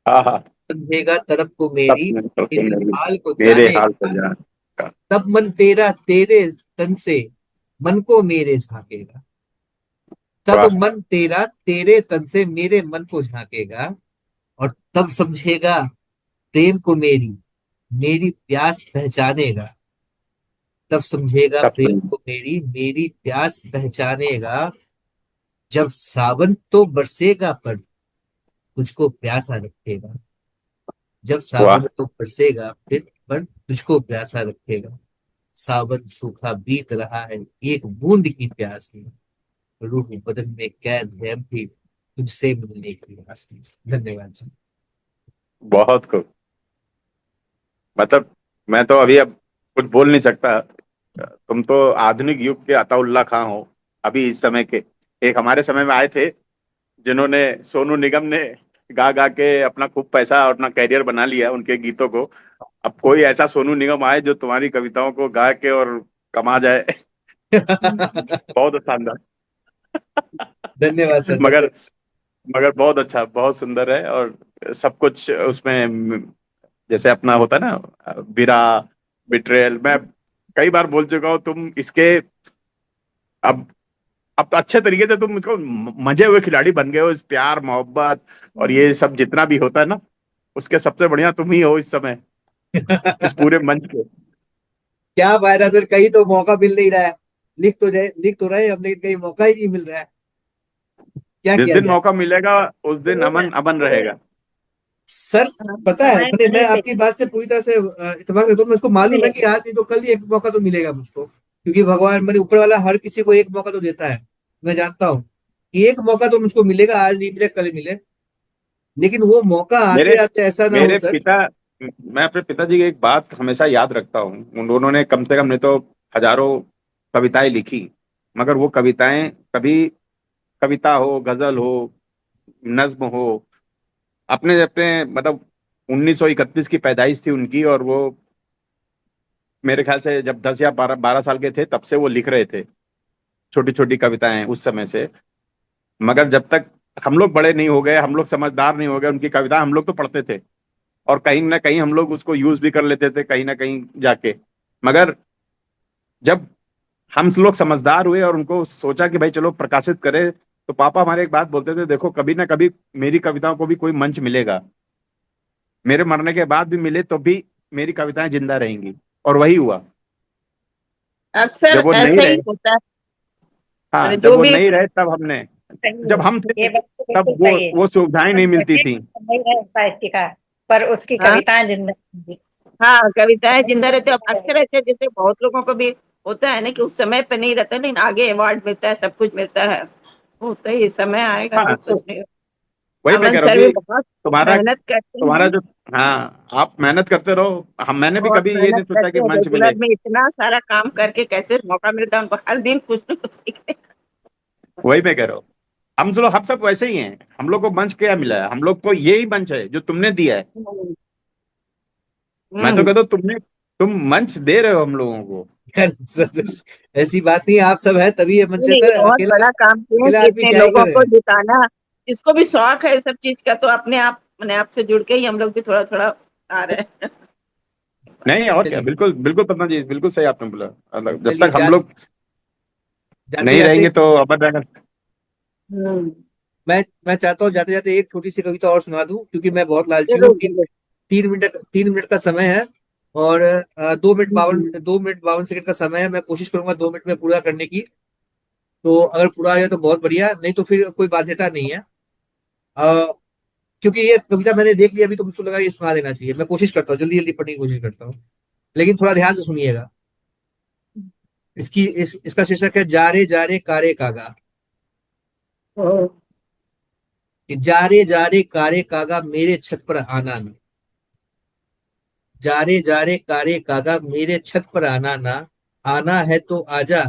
हाँ हाँ। समझेगा तड़प को सब मेरी, मिलकर के मेरे हाल को मेरे हाल जानेगा। पर जान का। तब मन तेरा तेरे तन से मन को मेरे झांकेगा। तब वाह मन तेरा तेरे तन से मेरे मन को झांकेगा। और तब समझेगा प्रेम को मेरी, मेरी प्यास पहचानेगा। तब समझेगा सब प्रेम सुन। को मेरी, मेरी प्यास पहचानेगा। जब सावन तो बरसेगा पर तुझको प्यासा रखेगा। जब वाह सावन तो बरसेगा फिर पर तुझको प्यासा रखेगा। सावन सूखा बीत रहा है एक बूंद की प्यास में। रूह बदन में कैद है अब भी तुझसे मिलने की आस में। धन्यवाद जी। बहुत खूब। मतलब मैं तो अभी अब कुछ बोल नहीं सकता। तुम तो आधुनिक युग के अताउल्ला खां हो। अभी इस समय के। एक हमारे समय में आए थे जिन्होंने, सोनू निगम ने गा गा के अपना खूब पैसा और अपना कैरियर बना लिया उनके गीतों को। अब कोई ऐसा सोनू निगम आए जो तुम्हारी कविताओं को गा के और कमा जाए। बहुत शानदार। धन्यवाद सर, मगर धन्यवाद। मगर बहुत अच्छा, बहुत सुंदर है। और सब कुछ उसमें जैसे अपना होता है ना, बिरा, बिट्रेयल, मैं कई बार बोल चुका हूँ तुम इसके। अब अब तो अच्छे तरीके से तुम इसको मजे हुए खिलाड़ी बन गए हो, इस प्यार मोहब्बत और ये सब जितना भी होता है ना, उसके सबसे बढ़िया तुम ही हो इस समय, इस पूरे मंच पे। क्या फायदा सर, कहीं तो मौका मिल नहीं रहा है। लिख तो रहे हम, लेकिन कहीं मौका ही नहीं मिल रहा है। क्या जिस किया दिन जाए मौका मिलेगा उस दिन अमन अमन रहेगा। सर। पता है, मैं आपकी बात से पूरी तरह से इत्तेफाक करता हूँ। मुझको मालूम है कि आज नहीं तो कल ही एक मौका तो मिलेगा मुझको, क्योंकि भगवान मैंने ऊपर वाला हर किसी को एक मौका तो देता है। मैं जानता हूँ कि एक मौका तो मुझको मिलेगा, आज नहीं मिले कल मिले। लेकिन वो मौका आते मेरे आते ऐसा ना हो मेरे सर। पिता मैं अपने पिताजी की एक बात हमेशा याद रखता हूँ। उन्होंने कम से कम नहीं तो हजारों कविताएं लिखी, मगर वो कविताएं कभी, कविता हो, गजल हो, नज्म हो, अपने अपने मतलब 1931 की पैदाइश थी उनकी, और वो मेरे ख्याल से जब 10 या 12 साल के थे तब से वो लिख रहे थे छोटी छोटी कविताएं उस समय से। मगर जब तक हम लोग बड़े नहीं हो गए, हम लोग समझदार नहीं हो गए, उनकी कविता हम लोग तो पढ़ते थे और कहीं ना कहीं हम लोग उसको यूज भी कर लेते थे कहीं ना कहीं जाके। मगर जब हम लोग समझदार हुए और उनको सोचा कि भाई चलो प्रकाशित करें, तो पापा हमारे एक बात बोलते थे, देखो कभी ना कभी मेरी कविताओं को भी कोई मंच मिलेगा, मेरे मरने के बाद भी मिले तो भी मेरी कविताएं जिंदा रहेंगी। और वही हुआ। अक्सर जब वो नहीं ऐसा ही रहे, होता है। हाँ मैंने जब जो वो भी नहीं रहे तब हमने, सही जब है, हम ये थे बात तो तब बिल्कुल वो सही है। वो सुविधाएं वो नहीं मिलती घटे थी। नहीं रहे साहित्यकार, पर उसकी हाँ कविताएं जिंदा रहेंगी। हाँ, कविताएं जिंदा रहते हैं। अब अक्सर ऐसे जैसे बहुत लोगों को भी होता है ना कि उस समय पे नहीं रहता, लेकिन आगे अवार्ड मिलता है, सब कुछ मिलता है। होता ही, समय आएगा तो हाँ कुछ तो नहीं। वही मैं अमन कह रहा हूँ सर भी कि बहुत तुम्हारा मेहनत करते तुम्हारा हैं। जो, हाँ आप मेहनत करते रहो, हम मैंने भी बहुत कभी ये मेहनत नहीं सोचा करते कि हैं, मंच मिले। रेगुलर में इतना सारा काम करके कैसे मौका मिलता है उनको हर दिन कुछ ना कुछ सीखने वही मैं कह रहा हूँ, हम सब वैसे ही हैं। हम लोग को मंच क्या मिला है? हम लोग को यही मंच है जो तुमने दिया है। का। मैं तो हम्म। कहता हूँ तुम मंच दे रहे हो हम लोगों को। खैर सर, ऐसी बात नहीं है, आप सब है तभी ये मंच है नहीं, ये सर। बहुत अकेला बड़ा काम किया है अकेला कि आदमी इतने क्या ही लोगों करे। को जिताना। जिसको भी शौक है इस सब चीज का, तो अपने आप मैंने आपसे जुड़ के ही हम लोग भी थोड़ा थोड़ा आ रहे हैं। नहीं और क्या, चलिए, बिल्कुल बिल्कुल पता जी, बिल्कुल सही आपने बोला। जब चलिए तक हम लोग जाते नहीं जाते रहेंगे तो अमर रहेगा। हम्म। मैं चाहता हूँ जाते जाते एक छोटी सी कविता और सुना दूं, क्योंकि मैं बहुत लालची हूँ। जरूर जरूर। 3 मिनट का समय है, और 2 मिनट बावन हम्म। 2 मिनट 52 सेकंड का समय है। मैं कोशिश करूंगा 2 मिनट में पूरा करने की। तो अगर पूरा हो जाए तो बहुत बढ़िया, नहीं तो फिर कोई बाध्यता नहीं है। अ, क्योंकि ये कविता मैंने देख ली अभी, तो मुझको लगा ये सुना देना चाहिए। मैं कोशिश करता हूँ, जल्दी जल्दी पढ़ने की कोशिश करता हूँ, लेकिन थोड़ा ध्यान से सुनिएगा। इसका शीर्षक है जारे जारे कारे कागा। ओ, कि जारे जारे कारे कागा मेरे छत पर आना ना। जारे जारे कारे कागा मेरे छत पर आना ना। आना है तो आजा,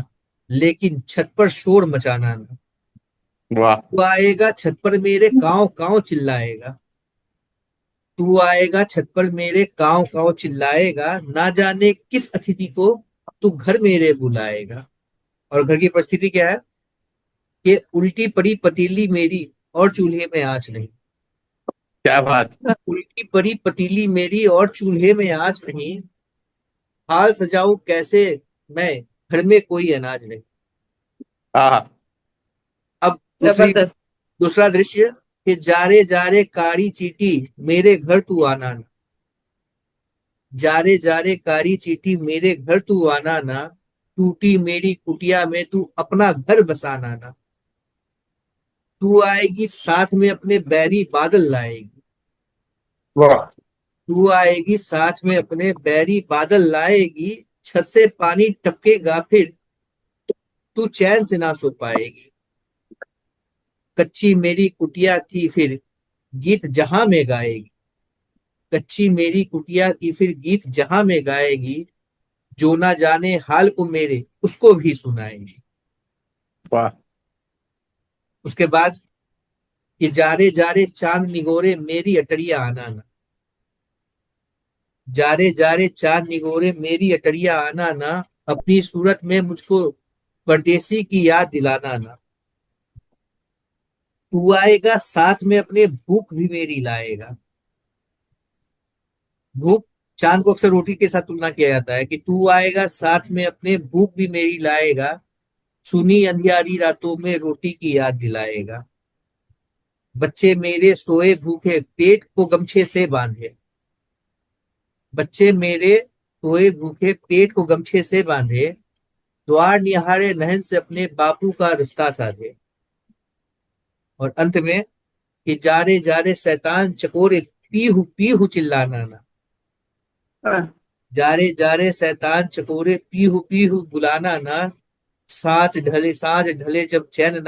लेकिन छत पर शोर मचाना ना। वाह। तू आएगा छत पर मेरे, कांव कांव चिल्लाएगा। तू आएगा छत पर मेरे, कांव कांव चिल्लाएगा। ना जाने किस अतिथि को तू घर मेरे बुलाएगा। और घर की परिस्थिति क्या है? कि उल्टी पड़ी पतीली मेरी, और चूल्हे में आंच नहीं। क्या बात। उल्टी पड़ी पतीली मेरी, और चूल्हे में आंच नहीं। हाल सजाऊं कैसे मैं, घर में कोई अनाज नहीं। हाँ। अब जबरदस्त। दूसरा दृश्य, कि जारे जारे कारी चीटी मेरे घर तू आना ना। जारे जारे कारी चीटी मेरे घर तू आना ना। टूटी मेरी कुटिया में तू अपना घर बसाना ना। तू आएगी साथ में अपने बैरी बादल लाएगी। वाह। तू आएगी साथ में अपने बैरी बादल लाएगी। छत से पानी टपकेगा फिर तू चैन से ना सो पाएगी। कच्ची मेरी कुटिया की फिर गीत जहां में गाएगी। कच्ची मेरी कुटिया की फिर गीत जहां में गाएगी। जो ना जाने हाल को मेरे, उसको भी सुनाएगी। वाह। उसके बाद कि जारे जारे चांद निगोरे मेरी अटरिया आना ना। जारे जारे चांद निगोरे मेरी अटरिया आना ना, अपनी सूरत में मुझको परदेसी की याद दिलाना ना। तू आएगा साथ में अपने भूख भी मेरी लाएगा। भूख, चांद को अक्सर रोटी के साथ तुलना किया जाता है कि तू आएगा साथ में अपने भूख भी मेरी लाएगा, सुनी अंधियारी रातों में रोटी की याद दिलाएगा। बच्चे मेरे सोए भूखे पेट को गमछे से बांधे। बच्चे मेरे सोए भूखे पेट को गमछे से बांधे, द्वार निहारे नहन से अपने बापू का रास्ता साधे। और अंत में कि जारे जारे शैतान चकोरे पीहू पीहू चिल्लाना ना। वाह। जारे जारे शैतान चकोरे पीहू पीहू बुलाना ना। सांझ ढले जब चैन ना